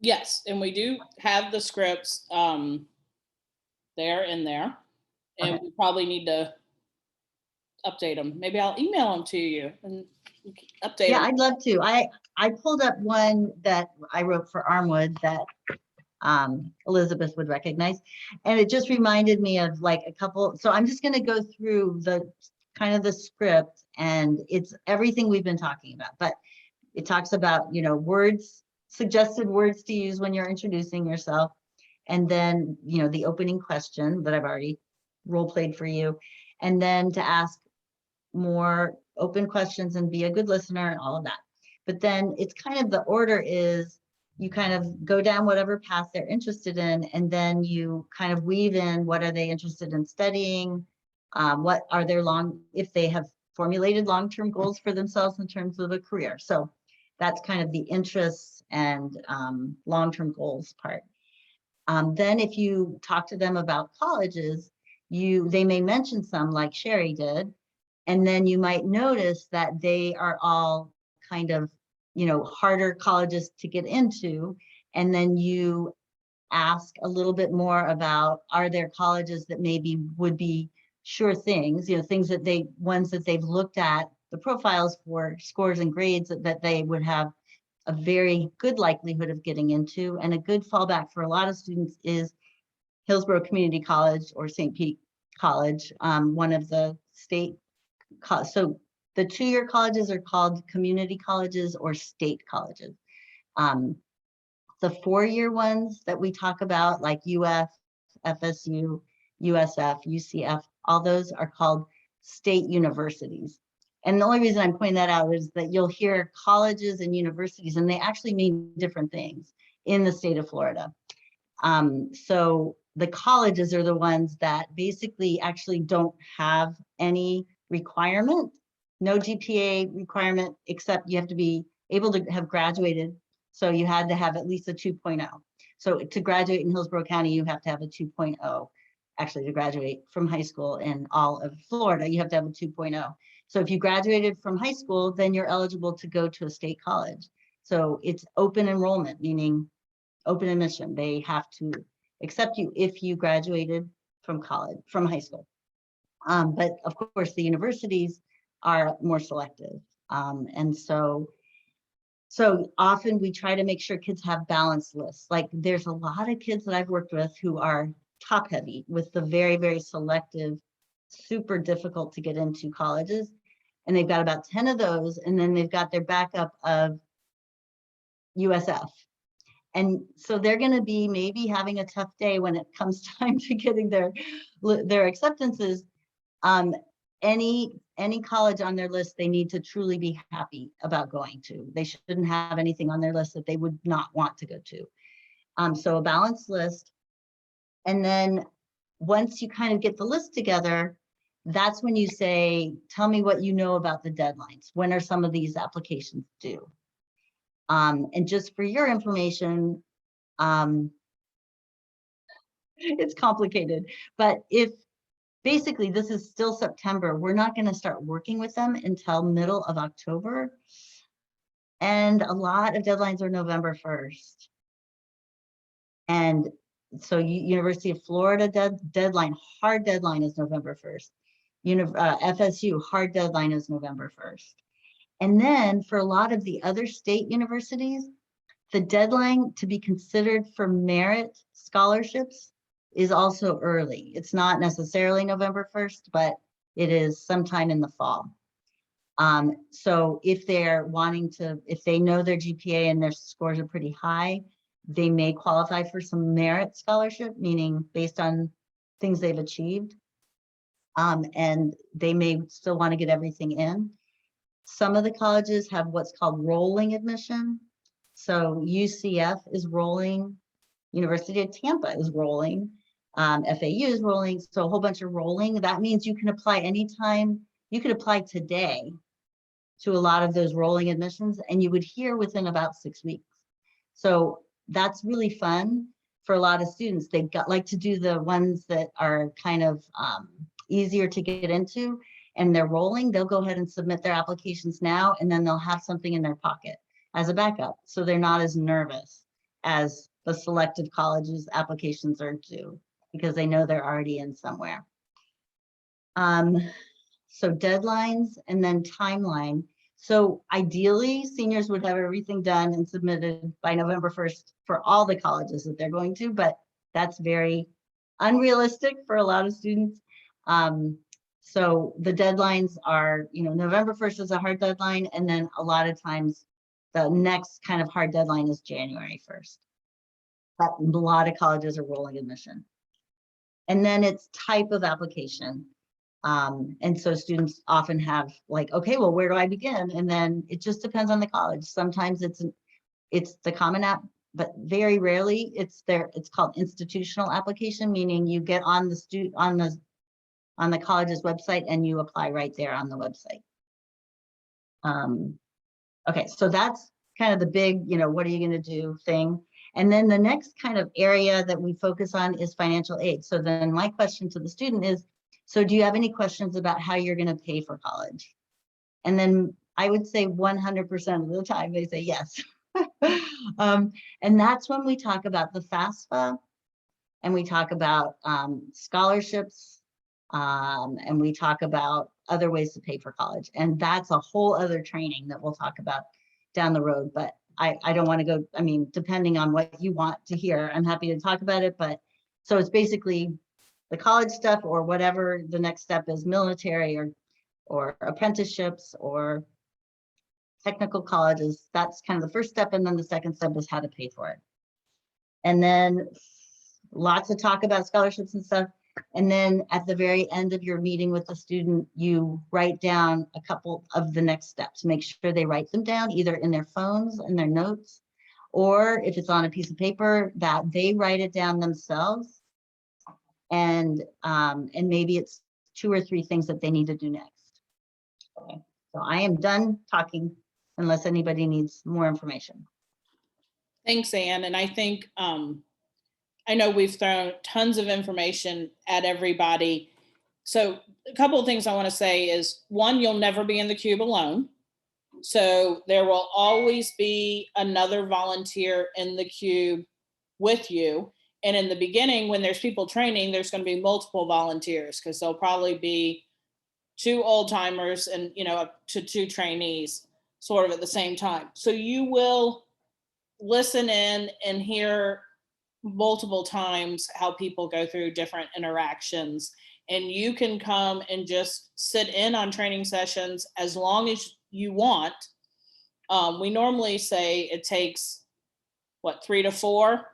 Yes, and we do have the scripts there in there, and Okay. we probably need to update them. Maybe I'll email them to you and you can update Yeah, them. I'd love to. I pulled up one that I wrote for Armwood that Elizabeth would recognize. And it just reminded me of like a couple, so I'm just going to go through the kind of the script, and it's everything we've been talking about, but it talks about, you know, words, suggested words to use when you're introducing yourself. And then, you know, the opening question that I've already role played for you. And then to ask more open questions and be a good listener and all of that. But then it's kind of the order is you kind of go down whatever path they're interested in, and then you kind of weave in what are they interested in studying, what are their if they have formulated long-term goals for themselves in terms of a career. So that's kind of the interests and long-term goals part. Then if you talk to them about colleges, they may mention some like Sherry did, and then you might notice that they are all kind of, you know, harder colleges to get into. And then you ask a little bit more about, are there colleges that maybe would be sure things, you know, things that ones that they've looked at the profiles for scores and grades that they would have a very good likelihood of getting into. And a good fallback for a lot of students is Hillsborough Community College or St. Pete College, one of the state, so the two-year colleges are called community colleges or state colleges. The four-year ones that we talk about, like UF, FSU, USF, UCF, all those are called state universities. And the only reason I'm pointing that out is that you'll hear colleges and universities, and they actually mean different things in the state of Florida. So the colleges are the ones that basically actually don't have any requirement, no GPA requirement, except you have to be able to have graduated. So you had to have at least a 2.0. So to graduate in Hillsborough County, you have to have a 2.0. Actually, to graduate from high school in all of Florida, you have to have a 2.0. So if you graduated from high school, then you're eligible to go to a state college. So it's open enrollment, meaning open admission. They have to accept you if you graduated from college, from high school. But of course, the universities are more selective. And so often we try to make sure kids have balanced lists. Like there's a lot of kids that I've worked with who are top heavy with the very, very selective, super difficult to get into colleges. And they've got about 10 of those. And then they've got their backup of USF. And so they're going to be maybe having a tough day when it comes time to getting their acceptances. Any college on their list, they need to truly be happy about going to. They shouldn't have anything on their list that they would not want to go to. So a balanced list. And then once you kind of get the list together, that's when you say, tell me what you know about the deadlines. When are some of these applications due? And just for your information, it's complicated, but if basically this is still September, we're not going to start working with them until middle of October. And a lot of deadlines are November 1st. And so University of Florida deadline, hard deadline is November 1st. FSU, hard deadline is November 1st. And then for a lot of the other state universities, the deadline to be considered for merit scholarships is also early. It's not necessarily November 1st, but it is sometime in the fall. So if they're wanting to, if they know their GPA and their scores are pretty high, they may qualify for some merit scholarship, meaning based on things they've achieved. And they may still want to get everything in. Some of the colleges have what's called rolling admission. So UCF is rolling, University of Tampa is rolling, FAU is rolling, so a whole bunch of rolling. That means you can apply anytime. You could apply today to a lot of those rolling admissions, and you would hear within about 6 weeks. So that's really fun for a lot of students. They like to do the ones that are kind of easier to get into, and they're rolling. They'll go ahead and submit their applications now, and then they'll have something in their pocket as a backup. So they're not as nervous as the selective colleges applications are due, because they know they're already in somewhere. So deadlines and then timeline. So ideally, seniors would have everything done and submitted by November 1st for all the colleges that they're going to, but that's very unrealistic for a lot of students. So the deadlines are, November 1st is a hard deadline, and then a lot of times the next kind of hard deadline is January 1st. But a lot of colleges are rolling admission. And then it's type of application. And so students often have like, okay, well, where do I begin? And then it just depends on the college. Sometimes it's the Common App, but very rarely it's called institutional application, meaning you get on the college's website and you apply right there on the website. Okay, so that's kind of the big, what are you going to do thing. And then the next kind of area that we focus on is financial aid. So then my question to the student is, so do you have any questions about how you're going to pay for college? And then I would say 100% of the time they say yes. And that's when we talk about the FAFSA, and we talk about scholarships, and we talk about other ways to pay for college. And that's a whole other training that we'll talk about down the road. But I don't want to go, depending on what you want to hear, I'm happy to talk about it. But so it's basically the college stuff, or whatever the next step is, military or apprenticeships or technical colleges. That's kind of the first step. And then the second step is how to pay for it. And then lots of talk about scholarships and stuff. And then at the very end of your meeting with the student, you write down a couple of the next steps. Make sure they write them down either in their phones and their notes, or if it's on a piece of paper, that they write it down themselves. And maybe it's 2 or 3 things that they need to do next. Okay, so I am done talking unless anybody needs more information. Thanks, Anne. And I think, I know we've thrown tons of information at everybody. So a couple of things I want to say is, one, you'll never be in the cube alone. So there will always be another volunteer in the cube with you. And in the beginning, when there's people training, there's going to be multiple volunteers, because there'll probably be 2 old timers and, up to 2 trainees sort of at the same time. So you will listen in and hear multiple times how people go through different interactions, and you can come and just sit in on training sessions as long as you want. We normally say it takes 3 to 4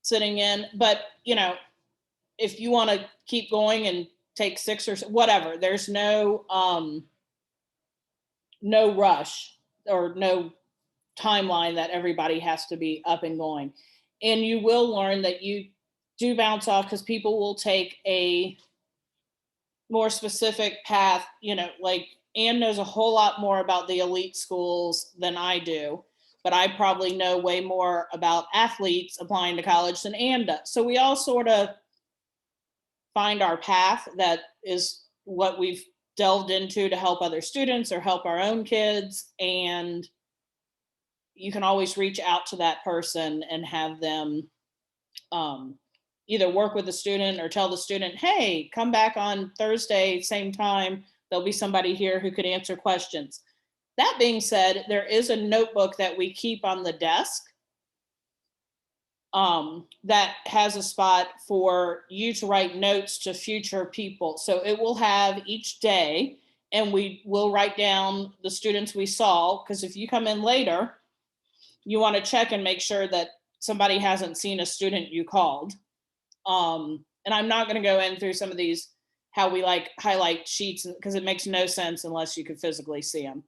sitting in, but if you want to keep going and take 6 or whatever, there's no rush or no timeline that everybody has to be up and going. And you will learn that you do bounce off, because people will take a more specific path. Like Anne knows a whole lot more about the elite schools than I do, but I probably know way more about athletes applying to college than Anne does. So we all sort of find our path that is what we've delved into to help other students or help our own kids. And you can always reach out to that person and have them either work with the student or tell the student, hey, come back on Thursday, same time. There'll be somebody here who could answer questions. That being said, there is a notebook that we keep on the desk that has a spot for you to write notes to future people. So it will have each day, and we will write down the students we saw, because if you come in later, you want to check and make sure that somebody hasn't seen a student you called. And I'm not going to go in through some of these, how we like highlight sheets, because it makes no sense unless you could physically see them.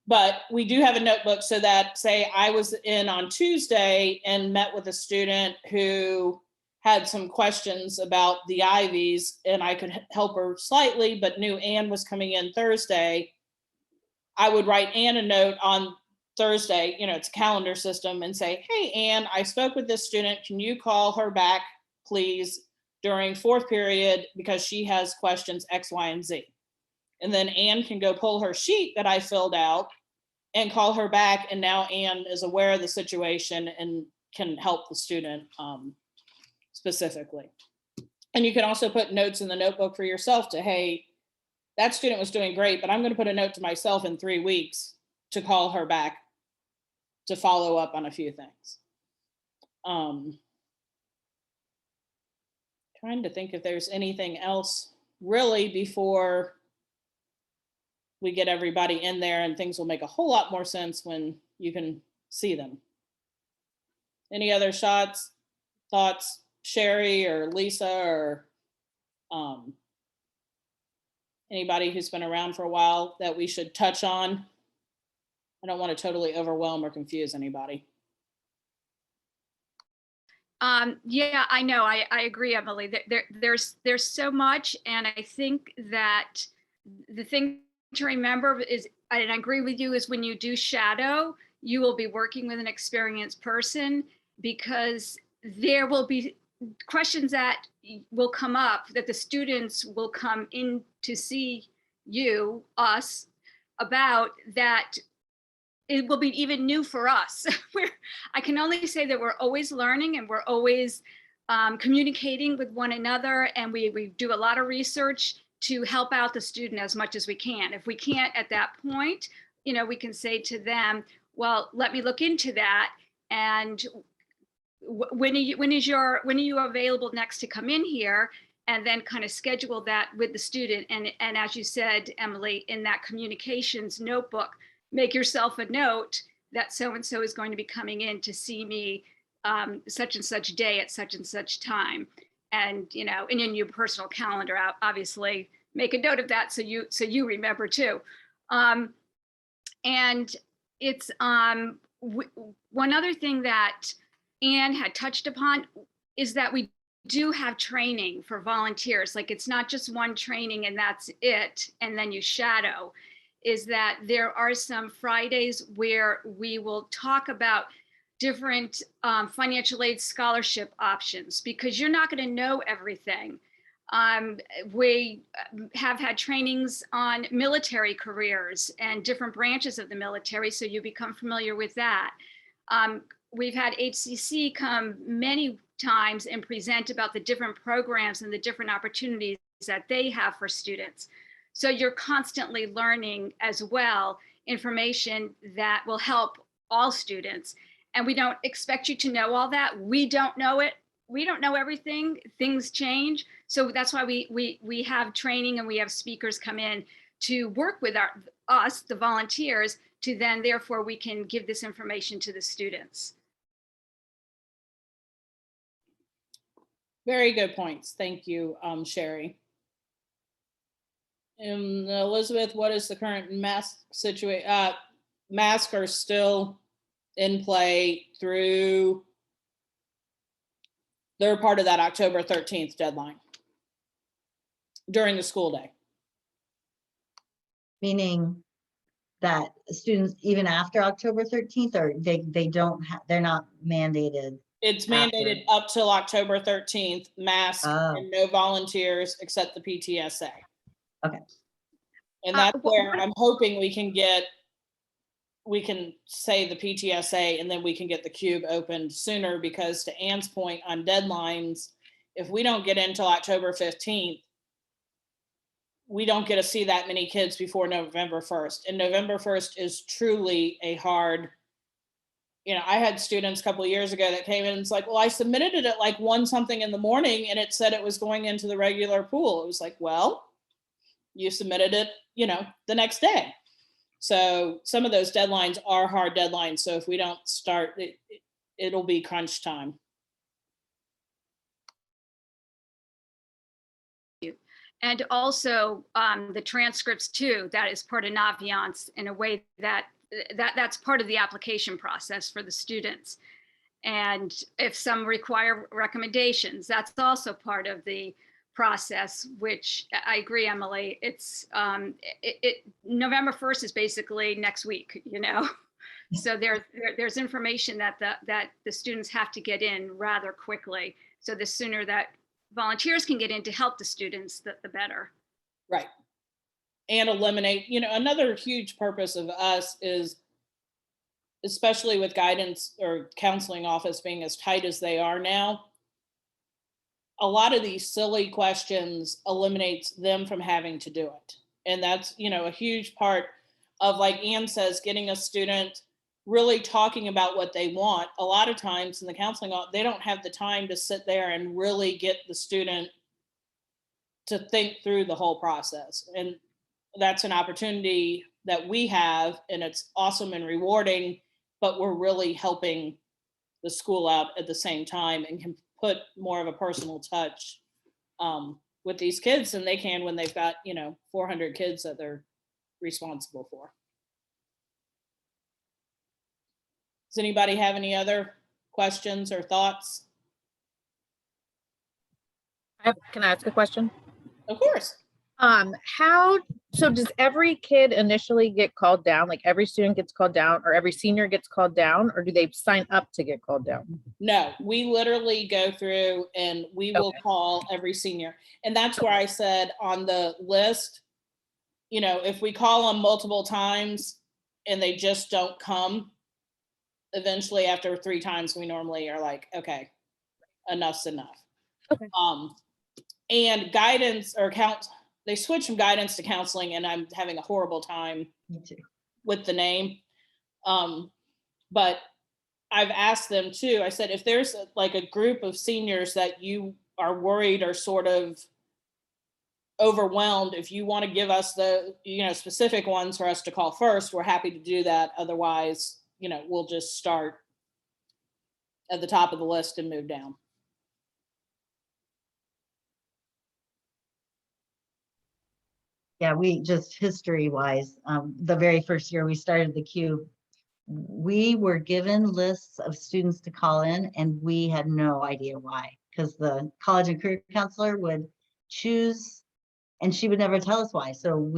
But we do have a notebook, so that, say I was in on Tuesday and met with a student who had some questions about the Ivies, and I could help her slightly, but knew Anne was coming in Thursday, I would write Anne a note on Thursday, it's a calendar system, and say, hey, Anne, I spoke with this student. Can you call her back, please, during 4th period, because she has questions X, Y, and Z. And then Anne can go pull her sheet that I filled out and call her back. And now Anne is aware of the situation and can help the student specifically. And you can also put notes in the notebook for yourself to, hey, that student was doing great, but I'm going to put a note to myself in 3 weeks to call her back to follow up on a few things. Trying to think if there's anything else really before we get everybody in there, and things will make a whole lot more sense when you can see them. Any other thoughts, Sherry or Lisa or anybody who's been around for a while that we should touch on? I don't want to totally overwhelm or confuse anybody. Yeah, I know. I agree, Emily. There's so much, and I think that the thing to remember is, and I agree with you, is when you do shadow, you will be working with an experienced person, because there will be questions that will come up that the students will come in to see us about, that it will be even new for us. I can only say that we're always learning, and we're always communicating with one another, and we do a lot of research to help out the student as much as we can. If we can't at that point, we can say to them, well, let me look into that. And when are you available next to come in here? And then kind of schedule that with the student. And as you said, Emily, in that communications notebook, make yourself a note that so-and-so is going to be coming in to see me such and such day at such and such time. And, and in your personal calendar, obviously make a note of that so you remember too. And it's one other thing that Anne had touched upon is that we do have training for volunteers. Like, it's not just one training and that's it, and then you shadow. Is that there are some Fridays where we will talk about different financial aid scholarship options, because you're not going to know everything. We have had trainings on military careers and different branches of the military, so you become familiar with that. We've had HCC come many times and present about the different programs and the different opportunities that they have for students. So you're constantly learning as well information that will help all students. And we don't expect you to know all that. We don't know it. We don't know everything. Things change. So that's why we have training, and we have speakers come in to work with us, the volunteers, to then therefore we can give this information to the students. Very good points. Thank you, Sherry. And Elizabeth, what is the current mask situation? Masks are still in play through, they're part of that October 13th deadline during the school day. Meaning that students, even after October 13th, or they don't have, they're not mandated? It's mandated up till October 13th, masks and no volunteers except the PTSA. Okay. And that's where I'm hoping we can say the PTSA, and then we can get the Cube opened sooner, because to Anne's point on deadlines, if we don't get until October 15th, we don't get to see that many kids before November 1st. And November 1st is truly a hard, I had students a couple of years ago that came in and it's like, well, I submitted it at like 1 something in the morning and it said it was going into the regular pool. It was like, well, you submitted it, the next day. So some of those deadlines are hard deadlines. So if we don't start, it'll be crunch time. And also the transcripts too, that is part of Naviance in a way that's part of the application process for the students. And if some require recommendations, that's also part of the process, which I agree, Emily, it's November 1st is basically next week, So there's information that the students have to get in rather quickly. So the sooner that volunteers can get in to help the students, the better. Right. And eliminate, another huge purpose of us is, especially with guidance or counseling office being as tight as they are now, a lot of these silly questions eliminates them from having to do it. And that's, you know, a huge part of, like Ann says, getting a student really talking about what they want. A lot of times in the counseling, they don't have the time to sit there and really get the student to think through the whole process. And that's an opportunity that we have, and it's awesome and rewarding, but we're really helping the school out at the same time and can put more of a personal touch with these kids than they can when they've got, you know, 400 kids that they're responsible for. Does anybody have any other questions or thoughts? Can I ask a question? Of course. So does every kid initially get called down? Like every student gets called down, or every senior gets called down, or do they sign up to get called down? No, we literally go through and we will call every senior. And that's where I said on the list, you know, if we call them multiple times and they just don't come, eventually after 3 times, we normally are like, okay, enough's enough. Okay. And guidance or they switch from guidance to counseling, and I'm having a horrible time Me too. with the name. But I've asked them too, I said, if there's like a group of seniors that you are worried or sort of overwhelmed, if you want to give us the, you know, specific ones for us to call first, we're happy to do that. Otherwise, you know, we'll just start at the top of the list and move down. Yeah, we just history-wise, the very first year we started the Cube, we were given lists of students to call in, and we had no idea why, because the college and career counselor would choose, and she would never tell us why. So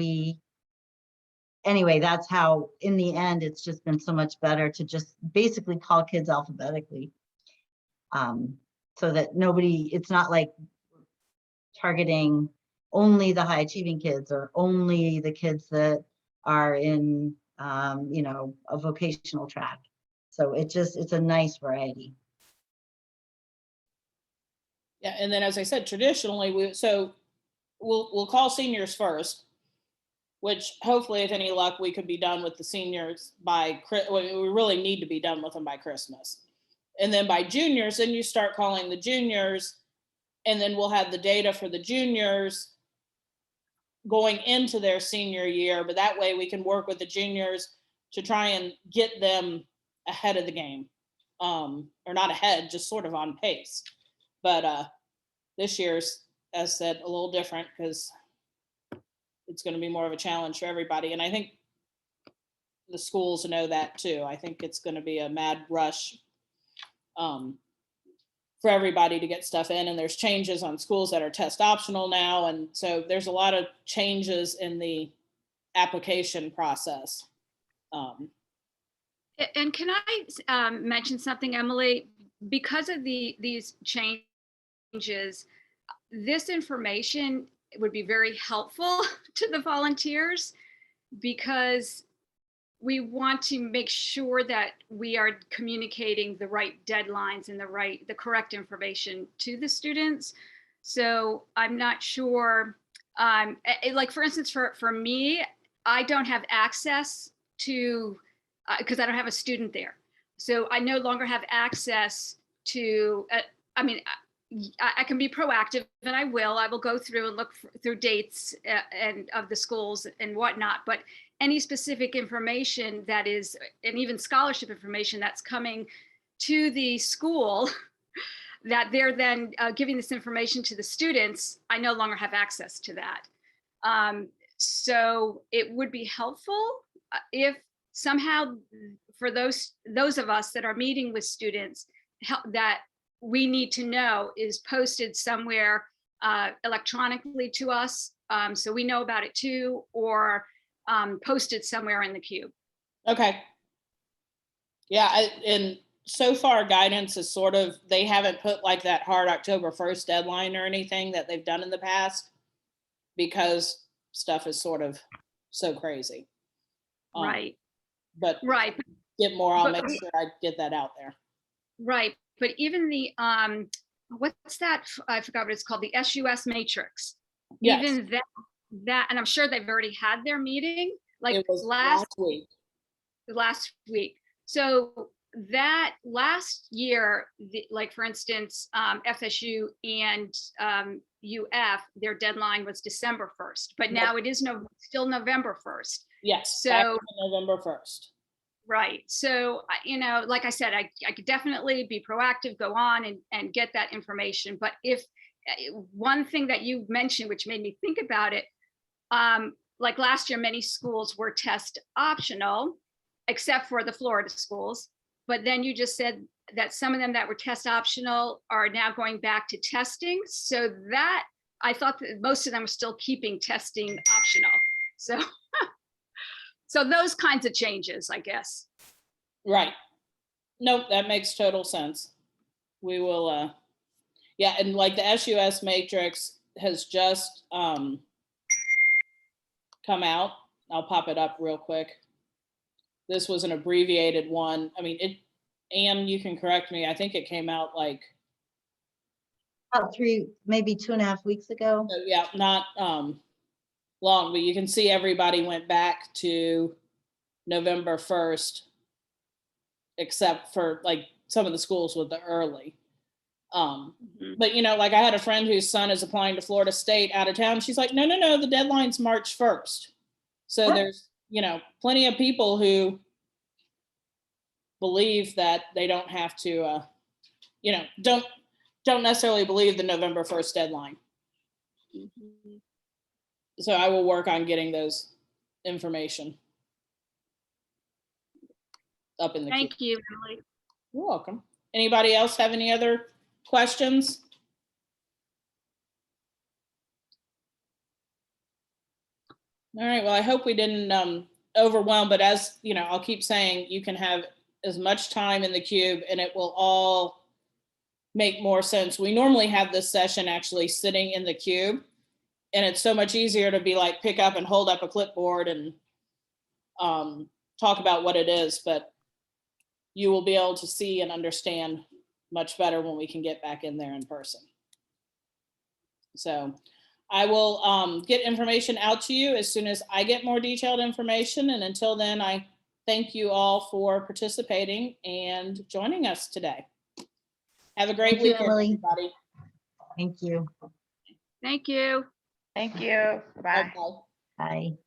anyway, that's how, in the end, it's just been so much better to just basically call kids alphabetically. So that it's not like targeting only the high achieving kids or only the kids that are in, you know, a vocational track. So it's a nice variety. Yeah, and then as I said, traditionally, we'll call seniors first, which hopefully, if any luck, we could be done with the seniors by, we really need to be done with them by Christmas. And then by juniors, then you start calling the juniors, and then we'll have the data for the juniors going into their senior year, but that way we can work with the juniors to try and get them ahead of the game, or not ahead, just sort of on pace. But this year's, as said, a little different because it's going to be more of a challenge for everybody. And I think the schools know that too. I think it's going to be a mad rush for everybody to get stuff in, and there's changes on schools that are test optional now. And so there's a lot of changes in the application process. And can I mention something, Emily? Because of these changes, this information would be very helpful to the volunteers, because we want to make sure that we are communicating the right deadlines and the correct information to the students. So I'm not sure, like for instance, for me, I don't have access to, because I don't have a student there. So I no longer have access to, I mean, I can be proactive, and I will go through and look through dates and of the schools and whatnot, but any specific information that is, and even scholarship information that's coming to the school that they're then giving this information to the students, I no longer have access to that. So it would be helpful if somehow for those of us that are meeting with students, that we need to know is posted somewhere electronically to us, so we know about it too, or posted somewhere in the Cube. Okay. Yeah, and so far guidance is sort of, they haven't put like that hard October 1st deadline or anything that they've done in the past, because stuff is sort of so crazy. Right. But Right. get more, I'll But make sure I get that out there. Right. But even the, what's that? I forgot what it's called, the SUS matrix. Yes. Even that, and I'm sure they've already had their meeting, like It was last last week. So that last year, like for instance, FSU and UF, their deadline was December 1st, but now it is still November 1st. Yes, back So, to November 1st. right. So, you know, like I said, I could definitely be proactive, go on and get that information. But if one thing that you mentioned, which made me think about it, like last year, many schools were test optional, except for the Florida schools. But then you just said that some of them that were test optional are now going back to testing. So that, I thought that most of them were still keeping testing optional. So, so those kinds of changes, I guess. Right. Nope, that makes total sense. We will, yeah, and like the SUS matrix has just come out. I'll pop it up real quick. This was an abbreviated one. I mean, Anne, you can correct me. I think it came out like, About maybe 2.5 weeks ago. yeah, not long, but you can see everybody went back to November 1st, except for like some of the schools with the early. But you know, like I had a friend whose son is applying to Florida State out of town. She's like, no, the deadline's March 1st. So What? there's, you know, plenty of people who believe that they don't have to, you know, don't necessarily believe the November 1st deadline. So I will work on getting those information up in the queue. Thank you, Emily. You're welcome. Anybody else have any other questions? All right, well, I hope we didn't overwhelm, but as you know, I'll keep saying you can have as much time in the cube and it will all make more sense. We normally have this session actually sitting in the cube, and it's so much easier to be like, pick up and hold up a clipboard and talk about what it is, but you will be able to see and understand much better when we can get back in there in person. So I will get information out to you as soon as I get more detailed information. And until then, I thank you all for participating and joining us today. Have a great Thank you, weekend, Emily. everybody. Thank you. Thank you. Thank you. Bye. Bye-bye. Bye.